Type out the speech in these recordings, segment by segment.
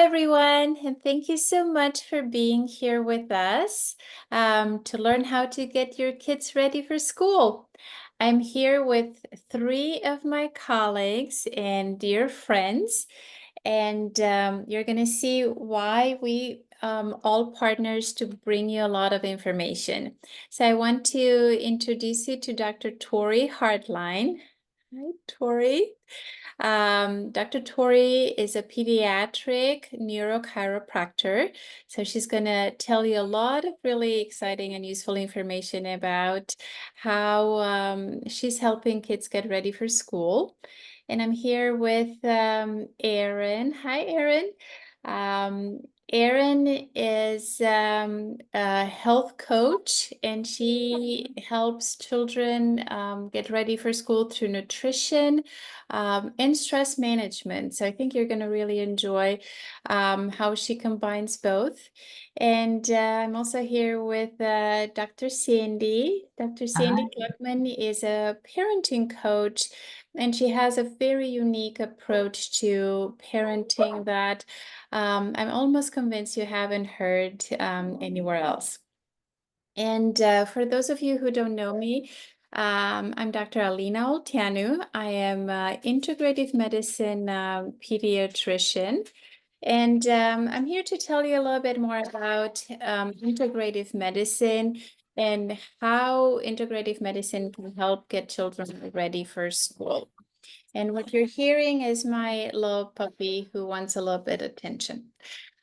everyone, and thank you so much for being here with us to learn how to get your kids ready for school. I'm here with three of my colleagues and dear friends, and you're going to see why we all partners to bring you a lot of information. So I want to introduce you to Dr. Tori Hartline. Hi, Tori. Dr. Tori is a pediatric neurochiropractor. So she's going to tell you a lot of really exciting and useful information about how she's helping kids get ready for school. And I'm here with Erin. Hi, Erin. Um, Erin is a health coach, and she helps children get ready for school through nutrition and stress management. So I think you're going to really enjoy how she combines both. And I'm also here with Dr. Sandy. Dr. Sandy Gluckman is a parenting coach, and she has a very unique approach to parenting that I'm almost convinced you haven't heard anywhere else. And for those of you who don't know me, I'm Dr. Alina Olteanu. I am an integrative medicine pediatrician. And I'm here to tell you a little bit more about integrative medicine and how integrative medicine can help get children ready for school. And what you're hearing is my little puppy who wants a little bit of attention.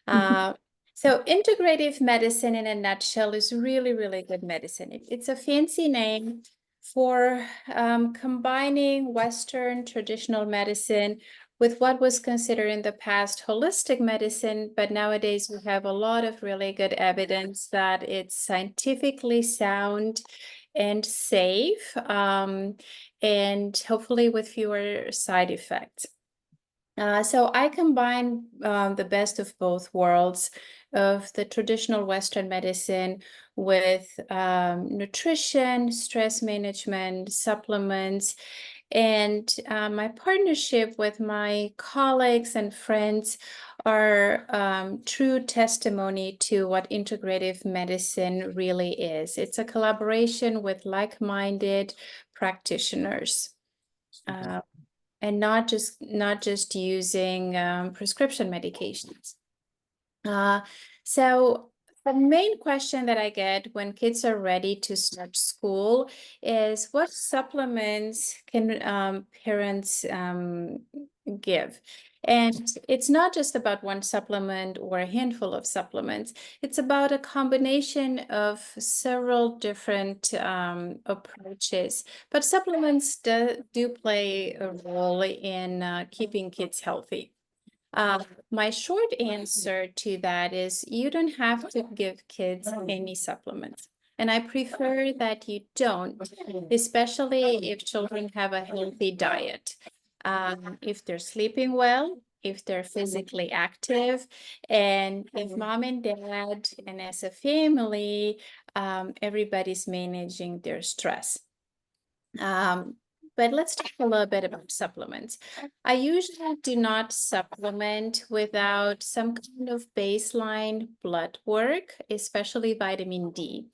So integrative medicine in a nutshell is really, really good medicine. It's a fancy name for combining Western traditional medicine with what was considered in the past holistic medicine, but nowadays we have a lot of really good evidence that it's scientifically sound and safe, and hopefully with fewer side effects. So I combine the best of both worlds of the traditional Western medicine with nutrition, stress management, supplements, and my partnership with my colleagues and friends are true testimony to what integrative medicine really is. It's a collaboration with like-minded practitioners. And not just using prescription medications. So the main question that I get when kids are ready to start school is, what supplements can parents give? And it's not just about one supplement or a handful of supplements. It's about a combination of several different approaches. But supplements do play a role in keeping kids healthy. My short answer to that is you don't have to give kids any supplements. And I prefer that you don't, especially if children have a healthy diet. If they're sleeping well, if they're physically active, and if mom and dad and as a family, everybody's managing their stress. But let's talk a little bit about supplements. I usually do not supplement without some kind of baseline blood work, especially vitamin D.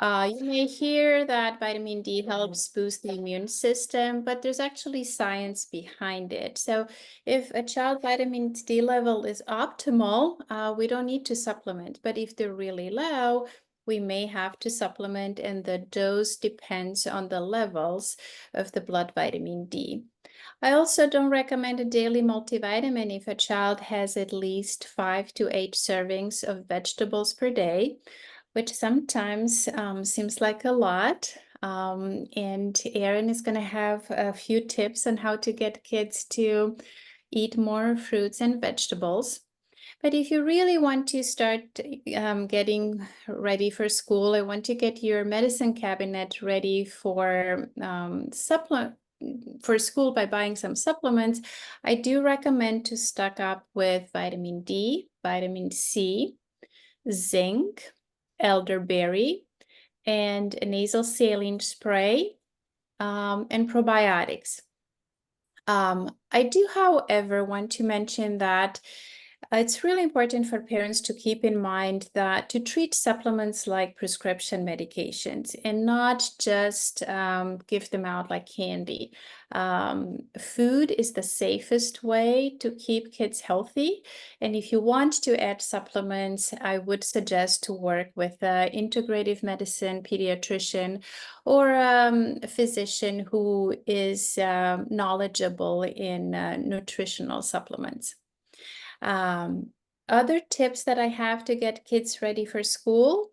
You may hear that vitamin D helps boost the immune system, but there's actually science behind it. So if a child vitamin D level is optimal, we don't need to supplement. But if they're really low, we may have to supplement, and the dose depends on the levels of the blood vitamin D. I also don't recommend a daily multivitamin if a child has at least 5 to 8 servings of vegetables per day, which sometimes seems like a lot. And Erin is going to have a few tips on how to get kids to eat more fruits and vegetables. But if you really want to start getting ready for school, I want to get your medicine cabinet ready for school by buying some supplements. I do recommend to stock up with vitamin D, vitamin C, zinc, elderberry, and a nasal saline spray, and probiotics. I do, however, want to mention that It's really important for parents to keep in mind that to treat supplements like prescription medications and not just give them out like candy. Food is the safest way to keep kids healthy. And if you want to add supplements, I would suggest to work with an integrative medicine pediatrician or a physician who is knowledgeable in nutritional supplements. Um, Other tips that I have to get kids ready for school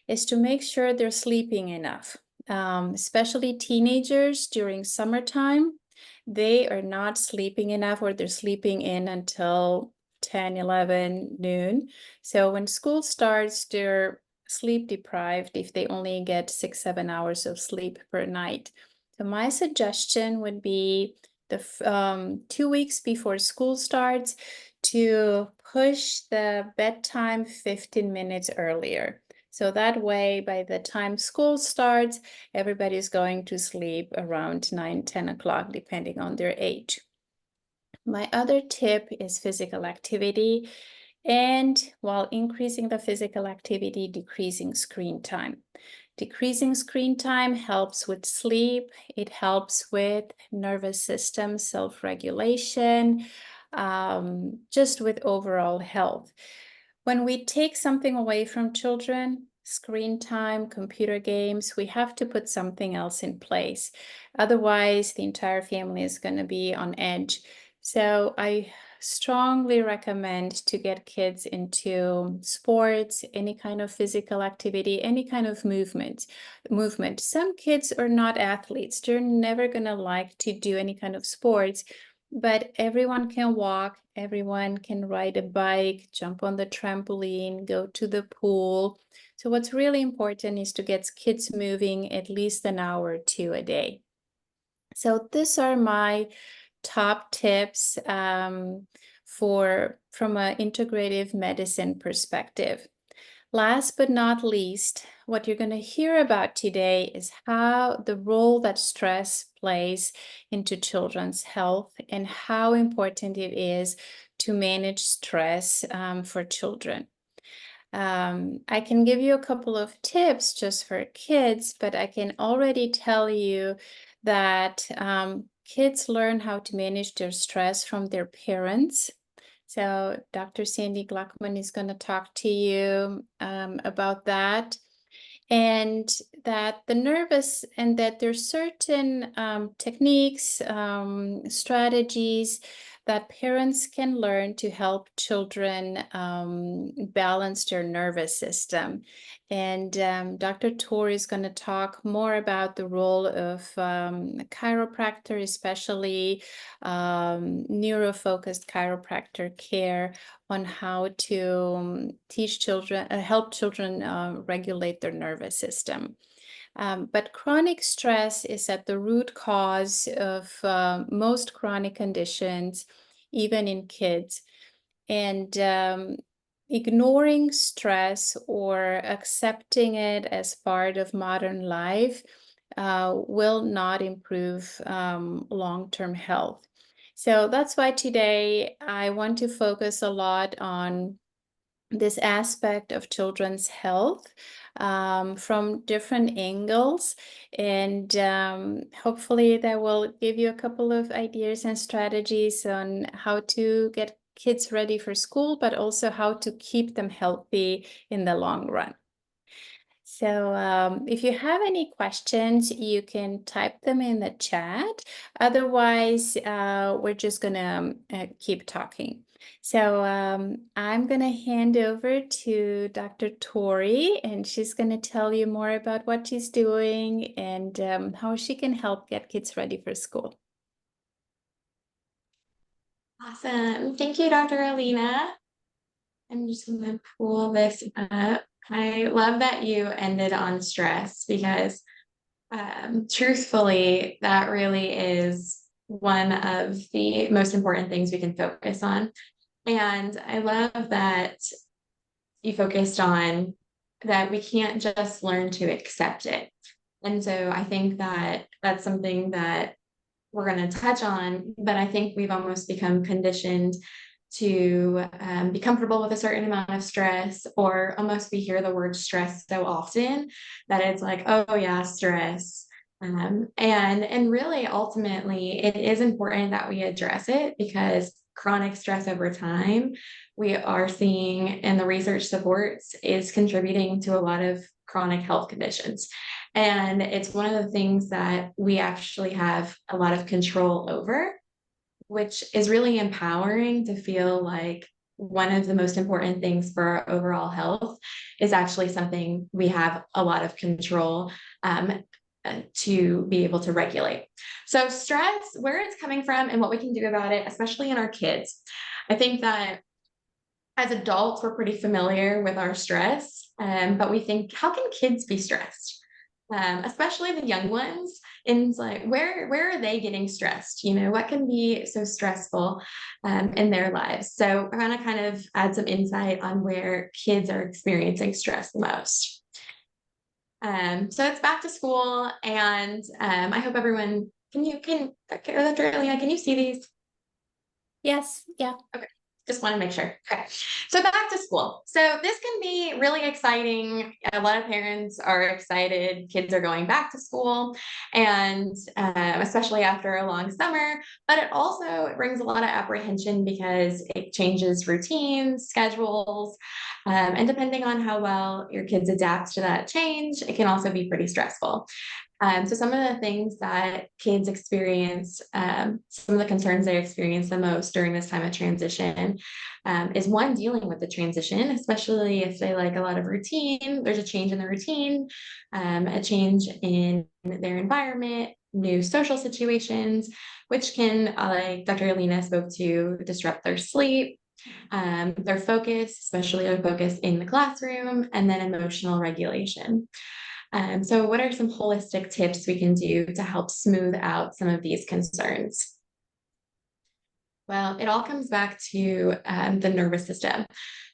is to make sure they're sleeping enough, especially teenagers during summertime. They are not sleeping enough, or they're sleeping in until 10, 11, noon. So when school starts, they're sleep deprived if they only get 6, 7 hours of sleep per night. So my suggestion would be 2 weeks before school starts to push the bedtime 15 minutes earlier. So that way, by the time school starts, everybody's going to sleep around 9, 10 o'clock, depending on their age. My other tip is physical activity. And while increasing the physical activity, decreasing screen time. Decreasing screen time helps with sleep. It helps with nervous system self-regulation, just with overall health. When we take something away from children, screen time, computer games, we have to put something else in place. Otherwise, the entire family is going to be on edge. So I strongly recommend to get kids into sports, any kind of physical activity, any kind of movement. Some kids are not athletes. They're never going to like to do any kind of sports, but everyone can walk, everyone can ride a bike, jump on the trampoline, go to the pool. So what's really important is to get kids moving at least an hour or two a day. So these are my top tips from an integrative medicine perspective. Last but not least, what you're going to hear about today is how the role that stress plays into children's health and how important it is to manage stress for children. I can give you a couple of tips just for kids, but I can already tell you that kids learn how to manage their stress from their parents. So Dr. Sandy Gluckman is going to talk to you about that. And that there's certain techniques, strategies that parents can learn to help children balance their nervous system. And Dr. Tori is going to talk more about the role of chiropractor, especially neurofocused chiropractor care, on how to teach children, help children regulate their nervous system. But chronic stress is at the root cause of most chronic conditions, even in kids. And ignoring stress or accepting it as part of modern life will not improve long-term health. So that's why today I want to focus a lot on this aspect of children's health from different angles. And hopefully that will give you a couple of ideas and strategies on how to get kids ready for school, but also how to keep them healthy in the long run. So if you have any questions, you can type them in the chat. Otherwise, we're just gonna keep talking. So I'm gonna hand over to Dr. Tori, and she's gonna tell you more about what she's doing and how she can help get kids ready for school. Awesome. Thank you, Dr. Alina. I'm just going to pull this up. I love that you ended on stress because truthfully, that really is one of the most important things we can focus on. And I love that you focused on that we can't just learn to accept it. And so I think that that's something that we're going to touch on, but I think we've almost become conditioned to be comfortable with a certain amount of stress, or almost we hear the word stress so often that it's like, oh yeah, stress. And really ultimately it is important that we address it, because chronic stress over time, we are seeing, and the research supports, is contributing to a lot of chronic health conditions. And it's one of the things that we actually have a lot of control over, which is really empowering to feel like one of the most important things for our overall health is actually something we have a lot of control to be able to regulate. So stress, where it's coming from and what we can do about it, especially in our kids. I think that as adults, we're pretty familiar with our stress, but we think, how can kids be stressed? Especially the young ones. And it's like, where are they getting stressed? You know, what can be so stressful in their lives? So I want to kind of add some insight on where kids are experiencing stress the most. So it's back to school, and I hope everyone Dr. Alina, can you see these? Yes, yeah. Okay, just want to make sure. Okay, so back to school. So this can be really exciting. A lot of parents are excited. Kids are going back to school, and especially after a long summer. But it also brings a lot of apprehension because it changes routines, schedules, and depending on how well your kids adapt to that change, it can also be pretty stressful. So some of the things that kids experience, some of the concerns they experience the most during this time of transition, is one, dealing with the transition, especially if they like a lot of routine. There's a change in the routine, a change in their environment, new social situations, which can, like Dr. Alina spoke to, disrupt their sleep, their focus, especially their focus in the classroom, and then emotional regulation. So what are some holistic tips we can do to help smooth out some of these concerns? Well, it all comes back to the nervous system.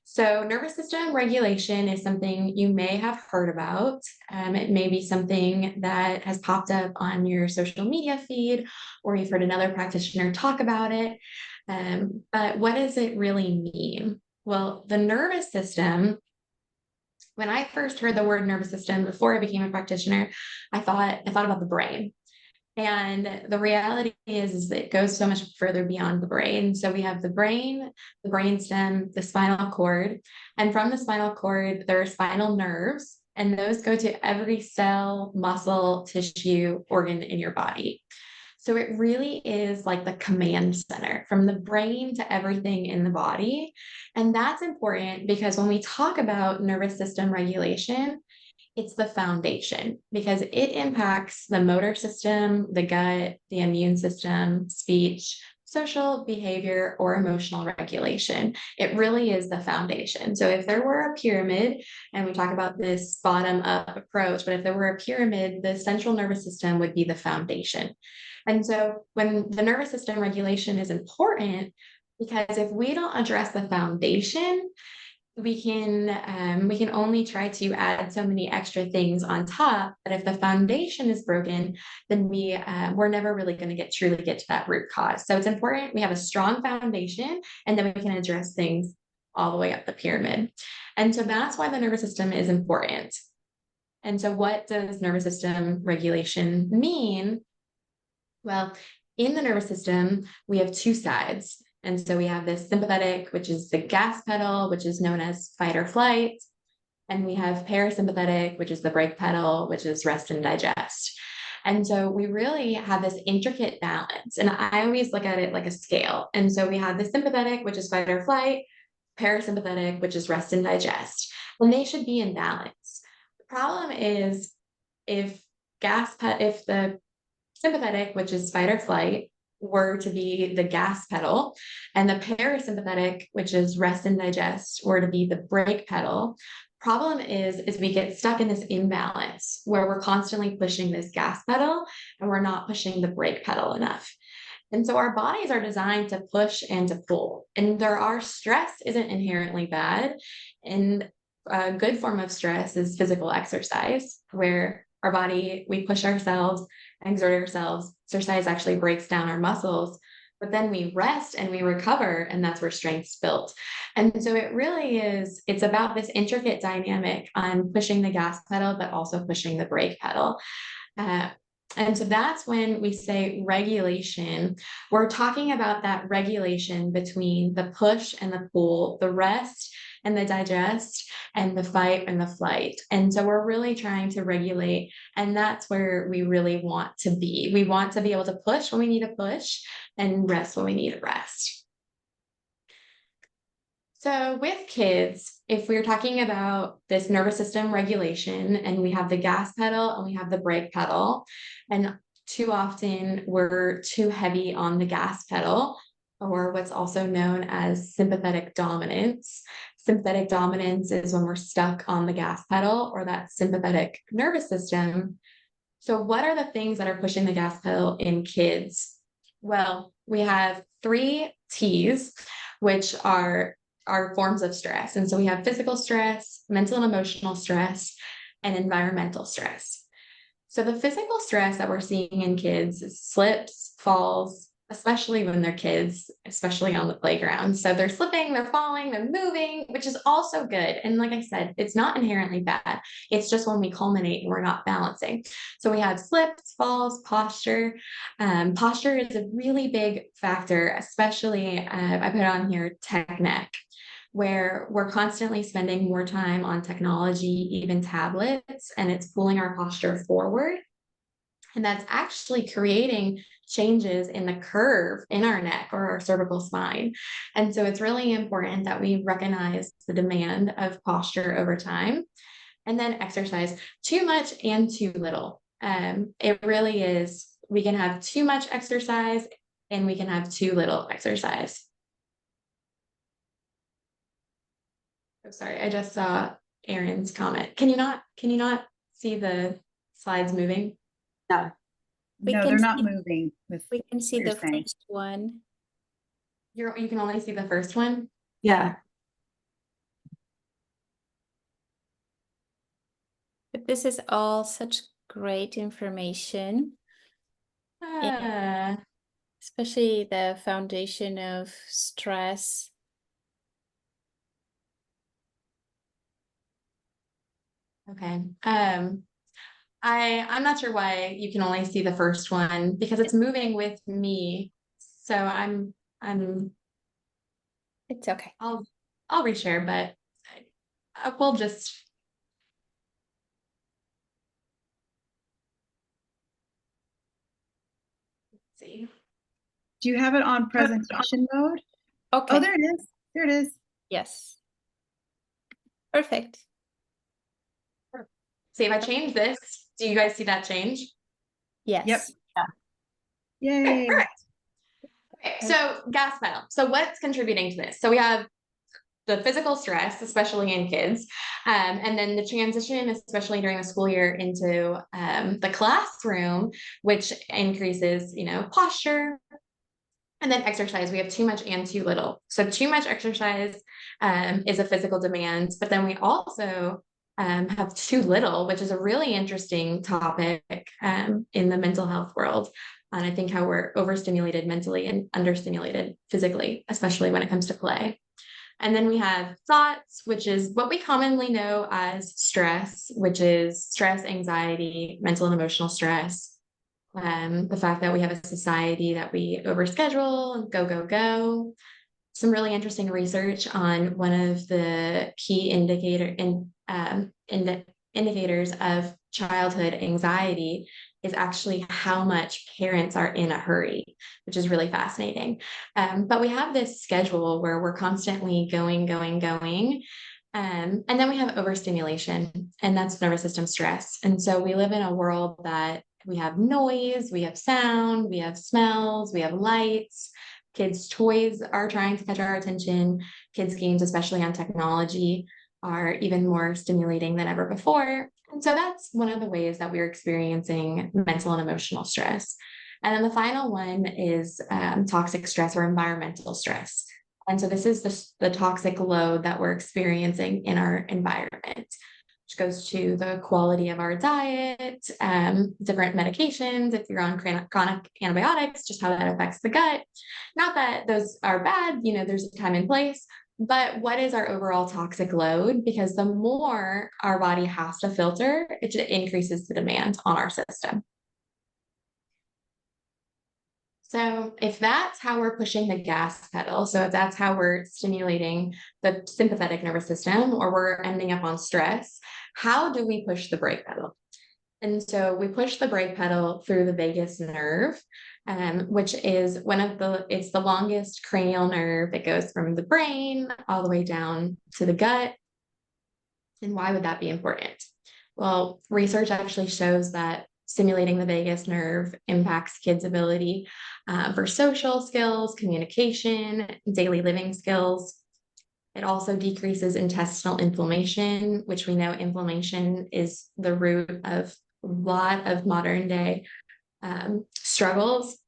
So nervous system regulation is something you may have heard about. It may be something that has popped up on your social media feed, or you've heard another practitioner talk about it. But what does it really mean? Well, the nervous system, when I first heard the word nervous system before I became a practitioner, I thought about the brain. And the reality is it goes so much further beyond the brain. So we have the brain, the brainstem, the spinal cord. And from the spinal cord, there are spinal nerves, and those go to every cell, muscle, tissue, organ in your body. So it really is like the command center from the brain to everything in the body. And that's important because when we talk about nervous system regulation, it's the foundation because it impacts the motor system, the gut, the immune system, speech, social behavior, or emotional regulation. It really is the foundation. So if there were a pyramid, and we talk about this bottom up approach, but if there were a pyramid, the central nervous system would be the foundation. And so when the nervous system regulation is important, because if we don't address the foundation, we can only try to add so many extra things on top. But if the foundation is broken, then we're never really going to truly get to that root cause. So it's important we have a strong foundation, and then we can address things all the way up the pyramid. And so that's why the nervous system is important. And so what does nervous system regulation mean? Well, in the nervous system, we have two sides. And so we have this sympathetic, which is the gas pedal, which is known as fight or flight. And we have parasympathetic, which is the brake pedal, which is rest and digest. And so we really have this intricate balance. And I always look at it like a scale. And so we have the sympathetic, which is fight or flight, parasympathetic, which is rest and digest. And they should be in balance. The problem is if the sympathetic, which is fight or flight, were to be the gas pedal, and the parasympathetic, which is rest and digest, were to be the brake pedal. Problem is we get stuck in this imbalance where we're constantly pushing this gas pedal and we're not pushing the brake pedal enough. And so our bodies are designed to push and to pull. And stress isn't inherently bad. And a good form of stress is physical exercise, where our body, we push ourselves, exert ourselves. Exercise actually breaks down our muscles. but then we rest and we recover, and that's where strength's built. And so it really is, it's about this intricate dynamic on pushing the gas pedal, but also pushing the brake pedal. Uh, and so that's when we say regulation. We're talking about that regulation between the push and the pull, the rest and the digest, and the fight and the flight. And so we're really trying to regulate, and that's where we really want to be. We want to be able to push when we need to push and rest when we need to rest. So with kids, if we're talking about this nervous system regulation, and we have the gas pedal and we have the brake pedal, and too often we're too heavy on the gas pedal, or what's also known as sympathetic dominance. Sympathetic dominance is when we're stuck on the gas pedal or that sympathetic nervous system. So what are the things that are pushing the gas pedal in kids? Well, we have 3 T's, which are forms of stress. And so we have physical stress, mental and emotional stress, and environmental stress. So the physical stress that we're seeing in kids is slips, falls, especially when they're kids, especially on the playground. So they're slipping, they're falling, they're moving, which is also good. And like I said, it's not inherently bad. It's just when we culminate and we're not balancing. So we have slips, falls, posture. Posture is a really big factor, especially I put on here tech neck, where we're constantly spending more time on technology, even tablets, and it's pulling our posture forward. And that's actually creating changes in the curve in our neck or our cervical spine. And so it's really important that we recognize the demand of posture over time. And then exercise, too much and too little. It really is, we can have too much exercise and we can have too little exercise. Oh, sorry, I just saw Erin's comment. Can you not see the slides moving? No. No, they're not moving with We can see what you're the saying. first one. You can only see the first one? Yeah. But this is all such great information, especially the foundation of stress. Okay. I'm not sure why you can only see the first one because it's moving with me. So I'm It's okay. I'll reshare, but we'll just see. Do you have it on presentation mode? Okay. Oh, there it is. There it is. Yes. Perfect. See, if I change this, do you guys see that change? Yes. Yep. Okay, Yay. perfect. Okay, so gas pedal. So what's contributing to this? So we have the physical stress, especially in kids, and then the transition, especially during the school year, into the classroom, which increases, posture. And then exercise, we have too much and too little. So too much exercise is a physical demand, but then we also have too little, which is a really interesting topic in the mental health world. And I think how we're overstimulated mentally and understimulated physically, especially when it comes to play. And then we have thoughts, which is what we commonly know as stress, which is stress, anxiety, mental and emotional stress. The fact that we have a society that we overschedule, go, go, go. Some really interesting research on one of the key indicators of childhood anxiety is actually how much parents are in a hurry, which is really fascinating. But we have this schedule where we're constantly going. And then we have overstimulation, and that's nervous system stress. And so we live in a world that we have noise, we have sound, we have smells, we have lights. Kids' toys are trying to catch our attention. Kids' games, especially on technology, are even more stimulating than ever before. And so that's one of the ways that we're experiencing mental and emotional stress. And then the final one is toxic stress or environmental stress. And so this is the toxic load that we're experiencing in our environment. which goes to the quality of our diet, different medications, if you're on chronic antibiotics, just how that affects the gut. Not that those are bad, there's a time and place, but what is our overall toxic load? Because the more our body has to filter, it increases the demand on our system. So if that's how we're pushing the gas pedal, so if that's how we're stimulating the sympathetic nervous system, or we're ending up on stress, how do we push the brake pedal? And so we push the brake pedal through the vagus nerve, which is it's the longest cranial nerve. It goes from the brain all the way down to the gut. And why would that be important? Well, research actually shows that stimulating the vagus nerve impacts kids' ability for social skills, communication, daily living skills. It also decreases intestinal inflammation, which we know inflammation is the root of a lot of modern day struggles.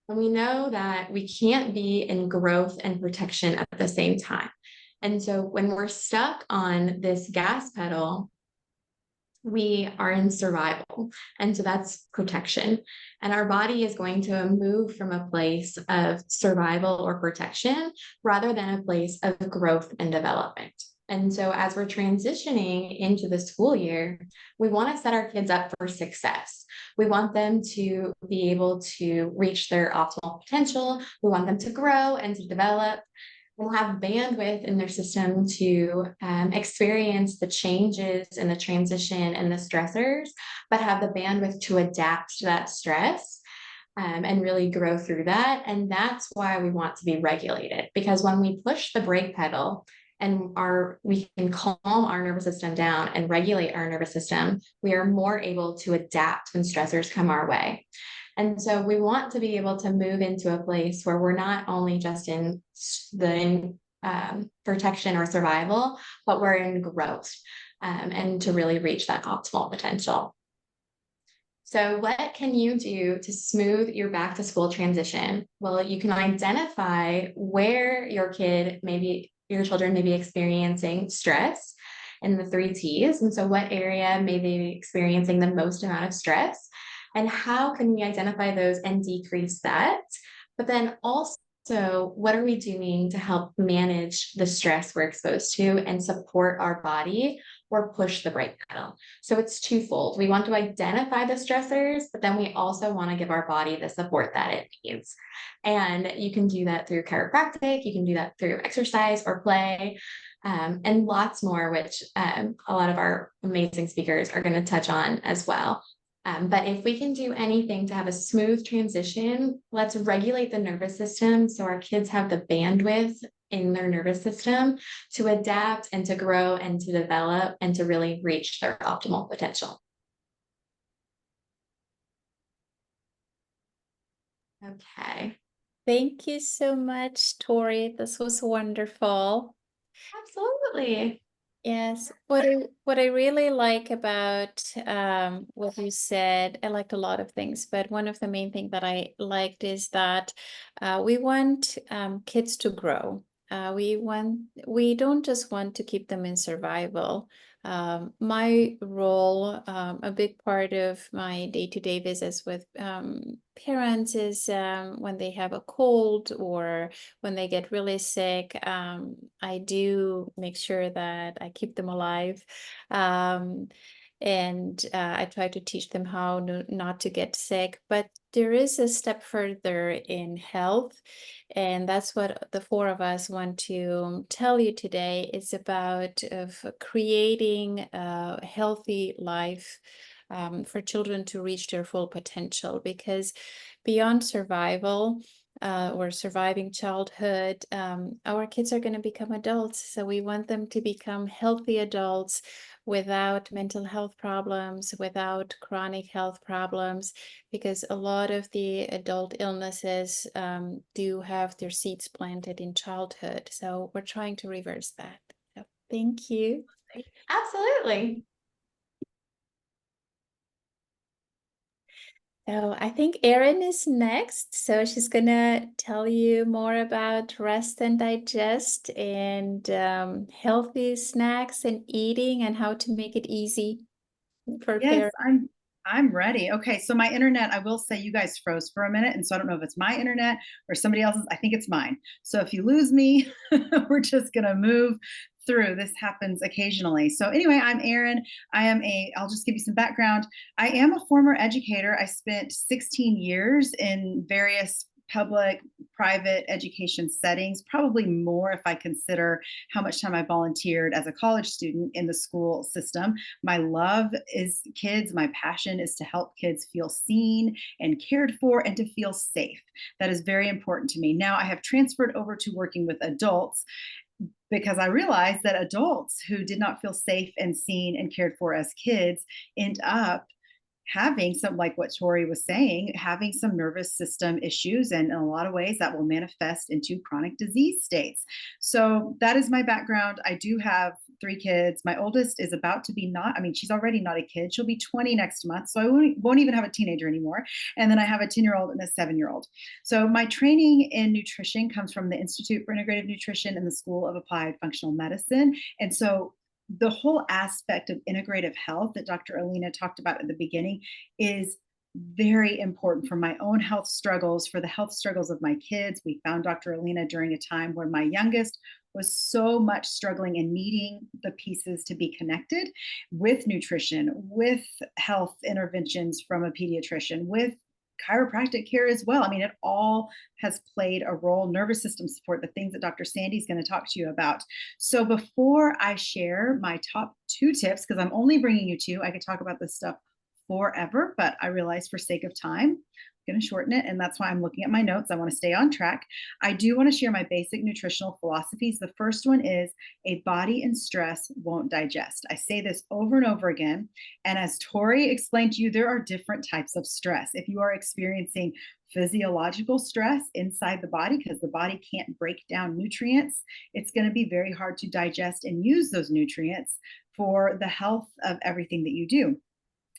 And we know that we can't be in growth and protection at the same time. And so when we're stuck on this gas pedal, we are in survival. And so that's protection. And our body is going to move from a place of survival or protection rather than a place of growth and development. And so as we're transitioning into the school year, we want to set our kids up for success. We want them to be able to reach their optimal potential. We want them to grow and to develop. Will have bandwidth in their system to experience the changes and the transition and the stressors, but have the bandwidth to adapt to that stress and really grow through that. And that's why we want to be regulated, because when we push the brake pedal and we can calm our nervous system down and regulate our nervous system, we are more able to adapt when stressors come our way. And so we want to be able to move into a place where we're not only just in protection or survival, but we're in growth and to really reach that optimal potential. So what can you do to smooth your back to school transition? Well, you can identify where your children may be experiencing stress in the 3 T's. And so what area may they be experiencing the most amount of stress? And how can we identify those and decrease that? But then also, what are we doing to help manage the stress we're exposed to and support our body or push the brake pedal? So it's twofold. We want to identify the stressors, but then we also want to give our body the support that it needs. And you can do that through chiropractic. You can do that through exercise or play. And lots more, which a lot of our amazing speakers are going to touch on as well. But if we can do anything to have a smooth transition, let's regulate the nervous system so our kids have the bandwidth in their nervous system to adapt and to grow and to develop and to really reach their optimal potential. Okay. Thank you so much, Tori. This was wonderful. Absolutely. Yes, what I really like about what you said, I liked a lot of things, but one of the main things that I liked is that we want kids to grow. We don't just want to keep them in survival. My role, a big part of my day-to-day visits with parents is when they have a cold or when they get really sick, I do make sure that I keep them alive. And I try to teach them how not to get sick. But there is a step further in health. And that's what the 4 of us want to tell you today. It's about creating a healthy life for children to reach their full potential. Because beyond survival, or surviving childhood, our kids are going to become adults. So we want them to become healthy adults without mental health problems, without chronic health problems, because a lot of the adult illnesses do have their seeds planted in childhood. So we're trying to reverse that. So thank you. Absolutely. So I think Erin is next. So she's gonna tell you more about rest and digest and healthy snacks and eating and how to make it easy for Yes, parents. I'm ready. Okay, so my internet, I will say you guys froze for a minute, and so I don't know if it's my internet or somebody else's. I think it's mine. So if you lose me, we're just gonna move through. This happens occasionally. So anyway, I'm Erin. I'll just give you some background. I am a former educator. I spent 16 years in various public, private education settings, probably more if I consider how much time I volunteered as a college student in the school system. My love is kids. My passion is to help kids feel seen and cared for and to feel safe. That is very important to me. Now I have transferred over to working with adults because I realized that adults who did not feel safe and seen and cared for as kids end up having some, like what Tori was saying, having some nervous system issues. And in a lot of ways, that will manifest into chronic disease states. So that is my background. I do have 3 kids. My oldest is about to be not, I mean, she's already not a kid. She'll be 20 next month. So I won't even have a teenager anymore. And then I have a 10-year-old and a 7-year-old. So my training in nutrition comes from the Institute for Integrative Nutrition and the School of Applied Functional Medicine. And so the whole aspect of integrative health that Dr. Alina talked about at the beginning is very important for my own health struggles, for the health struggles of my kids. We found Dr. Alina during a time when my youngest was so much struggling and needing the pieces to be connected with nutrition, with health interventions from a pediatrician, with chiropractic care as well. I mean, it all has played a role, nervous system support, the things that Dr. Sandy's going to talk to you about. So before I share my top 2 tips, because I'm only bringing you 2, I could talk about this stuff forever, but I realize for sake of time, I'm going to shorten it. And that's why I'm looking at my notes. I want to stay on track. I do want to share my basic nutritional philosophies. The first one is a body in stress won't digest. I say this over and over again. And as Tori explained to you, there are different types of stress. If you are experiencing physiological stress inside the body because the body can't break down nutrients, it's going to be very hard to digest and use those nutrients for the health of everything that you do.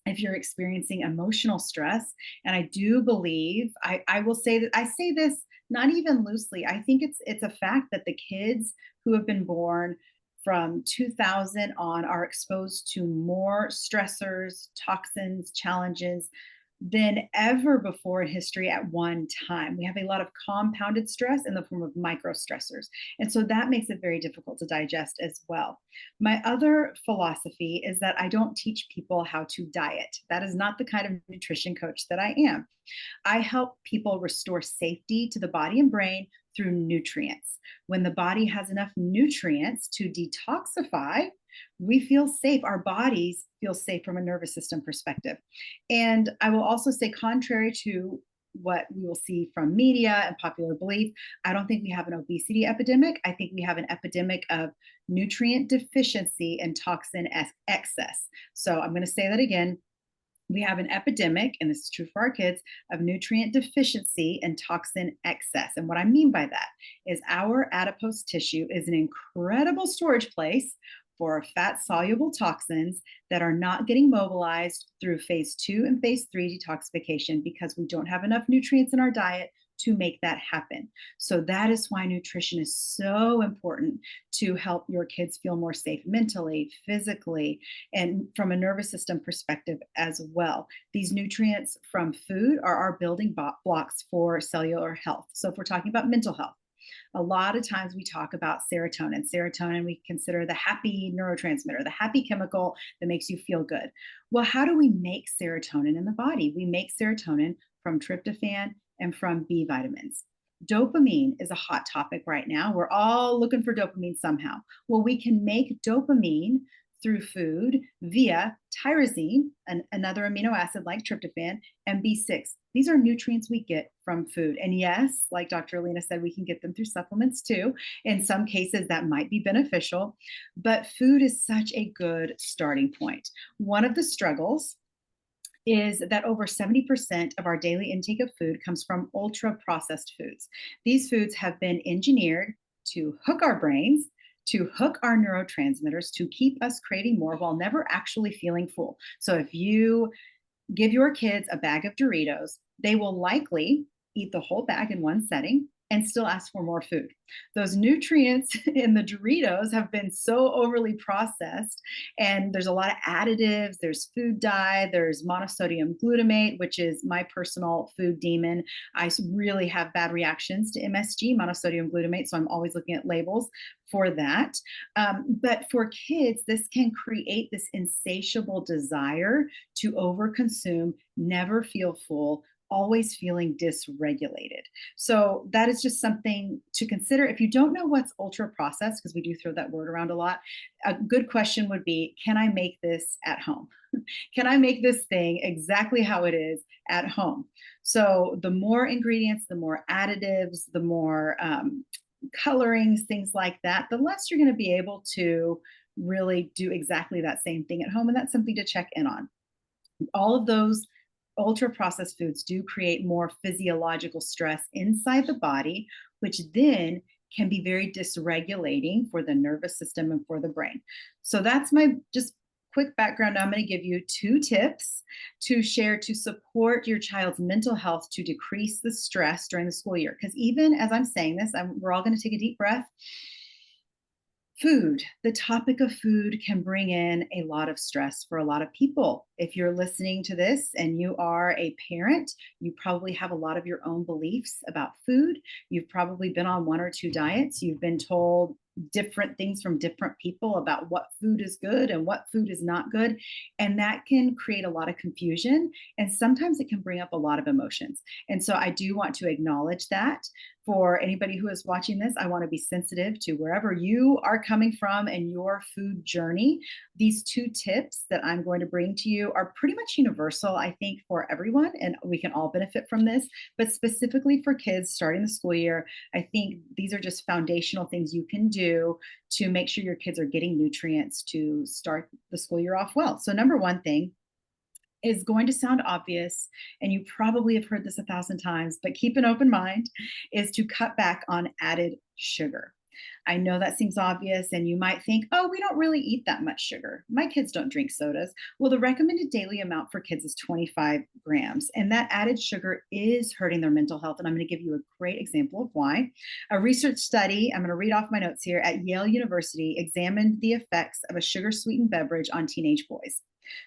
If you're experiencing emotional stress, and I do believe, I will say that I say this not even loosely. I think it's a fact that the kids who have been born from 2000 on are exposed to more stressors, toxins, challenges than ever before in history at one time. We have a lot of compounded stress in the form of micro stressors. And so that makes it very difficult to digest as well. My other philosophy is that I don't teach people how to diet. That is not the kind of nutrition coach that I am. I help people restore safety to the body and brain through nutrients. When the body has enough nutrients to detoxify, we feel safe. Our bodies feel safe from a nervous system perspective. And I will also say, contrary to what we will see from media and popular belief, I don't think we have an obesity epidemic. I think we have an epidemic of nutrient deficiency and toxin excess. So I'm going to say that again. We have an epidemic, and this is true for our kids, of nutrient deficiency and toxin excess. And what I mean by that is our adipose tissue is an incredible storage place for fat soluble toxins that are not getting mobilized through phase 2 and phase 3 detoxification because we don't have enough nutrients in our diet to make that happen. So that is why nutrition is so important to help your kids feel more safe mentally, physically, and from a nervous system perspective as well. These nutrients from food are our building blocks for cellular health. So if we're talking about mental health, a lot of times we talk about serotonin. Serotonin we consider the happy neurotransmitter, the happy chemical that makes you feel good. Well, how do we make serotonin in the body? We make serotonin from tryptophan and from B vitamins. Dopamine is a hot topic right now. We're all looking for dopamine somehow. Well, we can make dopamine through food via tyrosine, another amino acid like tryptophan, and B6. These are nutrients we get from food. And yes, like Dr. Alina said, we can get them through supplements too. In some cases, that might be beneficial, but food is such a good starting point. One of the struggles is that over 70% of our daily intake of food comes from ultra processed foods. These foods have been engineered to hook our brains, to hook our neurotransmitters, to keep us craving more while never actually feeling full. So if you give your kids a bag of Doritos, they will likely eat the whole bag in one setting and still ask for more food. Those nutrients in the Doritos have been so overly processed, and there's a lot of additives, there's food dye, there's monosodium glutamate, which is my personal food demon. I really have bad reactions to MSG, monosodium glutamate, so I'm always looking at labels for that. But for kids, this can create this insatiable desire to overconsume, never feel full, always feeling dysregulated. So that is just something to consider. If you don't know what's ultra processed, because we do throw that word around a lot, a good question would be, can I make this at home? Can I make this thing exactly how it is at home? So the more ingredients, the more additives, the more colorings, things like that, the less you're going to be able to really do exactly that same thing at home. And that's something to check in on. All of those ultra processed foods do create more physiological stress inside the body, which then can be very dysregulating for the nervous system and for the brain. So that's my just quick background. Now I'm going to give you 2 tips to share to support your child's mental health to decrease the stress during the school year. Because even as I'm saying this, we're all going to take a deep breath. Food, the topic of food can bring in a lot of stress for a lot of people. If you're listening to this and you are a parent, you probably have a lot of your own beliefs about food. You've probably been on 1 or 2 diets. You've been told different things from different people about what food is good and what food is not good. And that can create a lot of confusion. And sometimes it can bring up a lot of emotions. And so I do want to acknowledge that. For anybody who is watching this, I want to be sensitive to wherever you are coming from and your food journey. These 2 tips that I'm going to bring to you are pretty much universal, I think, for everyone, and we can all benefit from this. But specifically for kids starting the school year, I think these are just foundational things you can do to make sure your kids are getting nutrients to start the school year off well. So number 1 thing is going to sound obvious, and you probably have heard this 1,000 times, but keep an open mind, is to cut back on added sugar. I know that seems obvious, and you might think, oh, we don't really eat that much sugar. My kids don't drink sodas. Well, the recommended daily amount for kids is 25 grams, and that added sugar is hurting their mental health. And I'm going to give you a great example of why. A research study, I'm going to read off my notes here, at Yale University examined the effects of a sugar-sweetened beverage on teenage boys.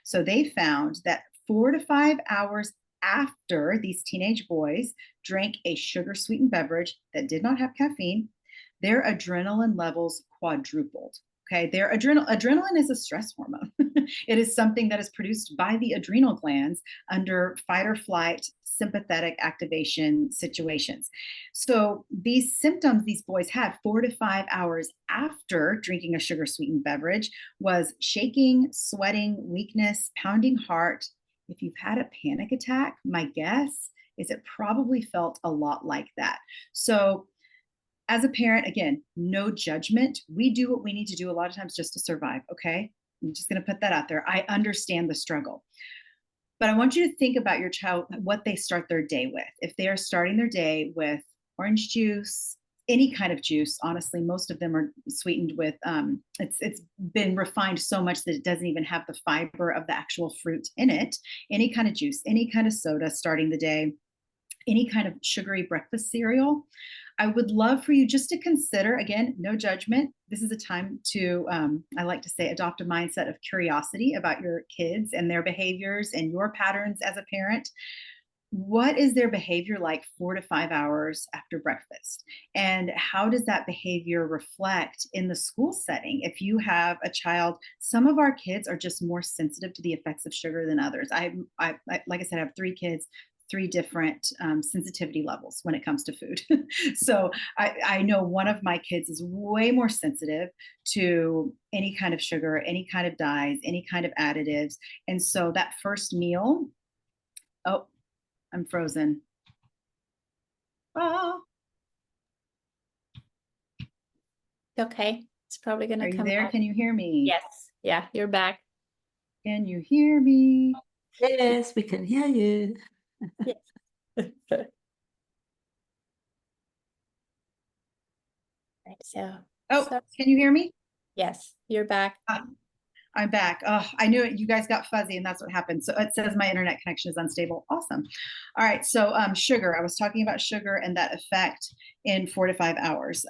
So they found that 4 to 5 hours after these teenage boys drank a sugar-sweetened beverage that did not have caffeine, their adrenaline levels quadrupled. Okay, their adrenaline is a stress hormone. It is something that is produced by the adrenal glands under fight or flight sympathetic activation situations. So these symptoms these boys had 4 to 5 hours after drinking a sugar sweetened beverage was shaking, sweating, weakness, pounding heart. If you've had a panic attack, my guess is it probably felt a lot like that. So as a parent, again, no judgment. We do what we need to do a lot of times just to survive, okay? I'm just going to put that out there. I understand the struggle. But I want you to think about your child, what they start their day with. If they are starting their day with orange juice, any kind of juice, honestly, most of them are sweetened with, it's been refined so much that it doesn't even have the fiber of the actual fruit in it. Any kind of juice, any kind of soda starting the day, any kind of sugary breakfast cereal. I would love for you just to consider, again, no judgment. This is a time to, I like to say, adopt a mindset of curiosity about your kids and their behaviors and your patterns as a parent. What is their behavior like 4 to 5 hours after breakfast? And how does that behavior reflect in the school setting? If you have a child, some of our kids are just more sensitive to the effects of sugar than others. I like I said, I have 3 kids, 3 different sensitivity levels when it comes to food. So I know one of my kids is way more sensitive to any kind of sugar, any kind of dyes, any kind of additives. And so that first meal, oh, I'm frozen. Oh, Okay, it's probably going are to you come there? back. Can you hear me? Yes. Yeah, you're back. Can you hear me? Yes, we can hear you. Yes. Right, Oh, can you hear me? yes, you're back. I'm back. Oh, I knew it. You guys got fuzzy and that's what happened. So it says my internet connection is unstable. Awesome. All right. So sugar, I was talking about sugar and that effect in 4 to 5 hours.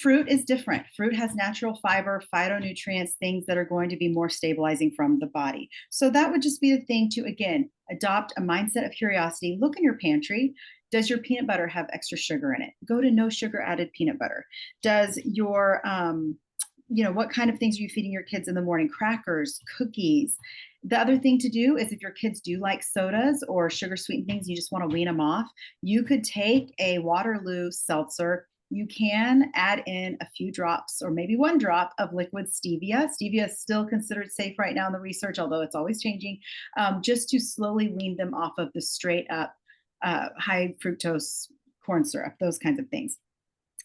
Fruit is different. Fruit has natural fiber, phytonutrients, things that are going to be more stabilizing from the body. So that would just be the thing to, again, adopt a mindset of curiosity. Look in your pantry. Does your peanut butter have extra sugar in it? Go to no sugar added peanut butter. Does your, what kind of things are you feeding your kids in the morning? Crackers, cookies. The other thing to do is if your kids do like sodas or sugar sweetened things, you just want to wean them off, you could take a Waterloo seltzer. You can add in a few drops or maybe 1 drop of liquid stevia. Stevia is still considered safe right now in the research, although it's always changing, just to slowly wean them off of the straight up high fructose corn syrup, those kinds of things.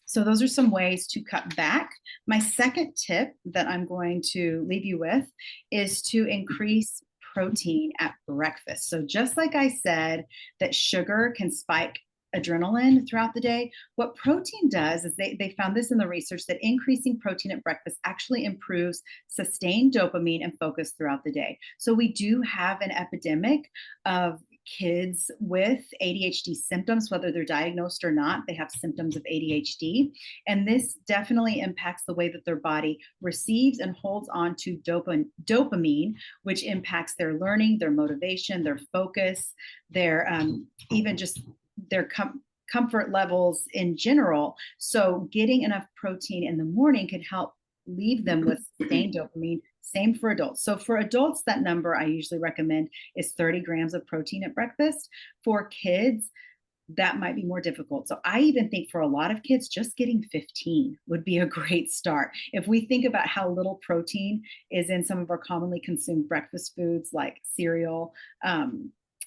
So those are some ways to cut back. My second tip that I'm going to leave you with is to increase protein at breakfast. So just like I said that sugar can spike adrenaline throughout the day, what protein does is they found this in the research that increasing protein at breakfast actually improves sustained dopamine and focus throughout the day. So we do have an epidemic of kids with ADHD symptoms, whether they're diagnosed or not, they have symptoms of ADHD. And this definitely impacts the way that their body receives and holds on to dopamine, which impacts their learning, their motivation, their focus, their even just their comfort levels in general. So getting enough protein in the morning can help leave them with sustained dopamine. Same for adults. So for adults, that number I usually recommend is 30 grams of protein at breakfast. For kids, that might be more difficult. So I even think for a lot of kids, just getting 15 would be a great start. If we think about how little protein is in some of our commonly consumed breakfast foods like cereal,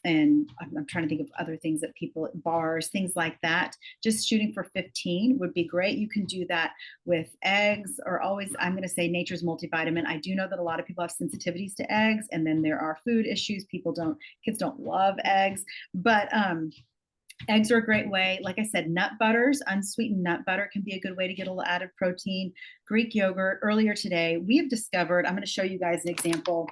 and I'm trying to think of other things that people, bars, things like that, just shooting for 15 would be great. You can do that with eggs or always, I'm going to say nature's multivitamin. I do know that a lot of people have sensitivities to eggs, and then there are food issues. Kids don't love eggs, but eggs are a great way. Like I said, nut butters, unsweetened nut butter can be a good way to get a little added protein. Greek yogurt. Earlier today, we have discovered, I'm going to show you guys an example.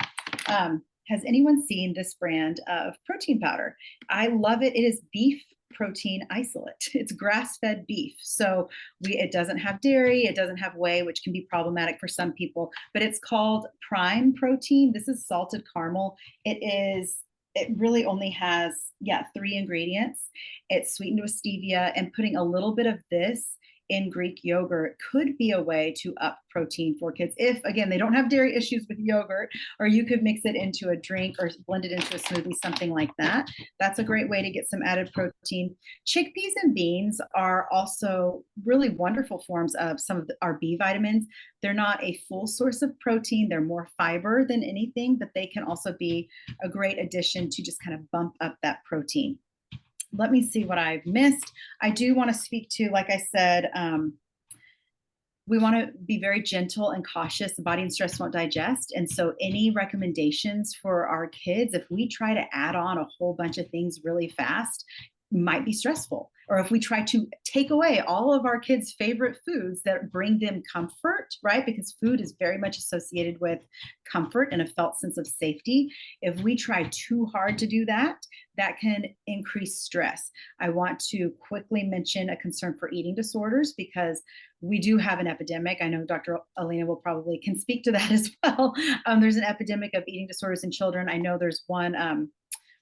Has anyone seen this brand of protein powder? I love it. It is beef protein isolate. It's grass-fed beef. So it doesn't have dairy, it doesn't have whey, which can be problematic for some people, but it's called Prime Protein. This is salted caramel. It really only has, 3 ingredients. It's sweetened with stevia, and putting a little bit of this in Greek yogurt could be a way to up protein for kids. If, again, they don't have dairy issues with yogurt, or you could mix it into a drink or blend it into a smoothie, something like that. That's a great way to get some added protein. Chickpeas and beans are also really wonderful forms of some of our B vitamins. They're not a full source of protein. They're more fiber than anything, but they can also be a great addition to just kind of bump up that protein. Let me see what I've missed. I do want to speak to, like I said, we want to be very gentle and cautious. The body and stress won't digest. And so any recommendations for our kids, if we try to add on a whole bunch of things really fast, might be stressful. Or if we try to take away all of our kids' favorite foods that bring them comfort, right? Because food is very much associated with comfort and a felt sense of safety. If we try too hard to do that, that can increase stress. I want to quickly mention a concern for eating disorders, because we do have an epidemic. I know Dr. Alina can speak to that as well. There's an epidemic of eating disorders in children. I know there's one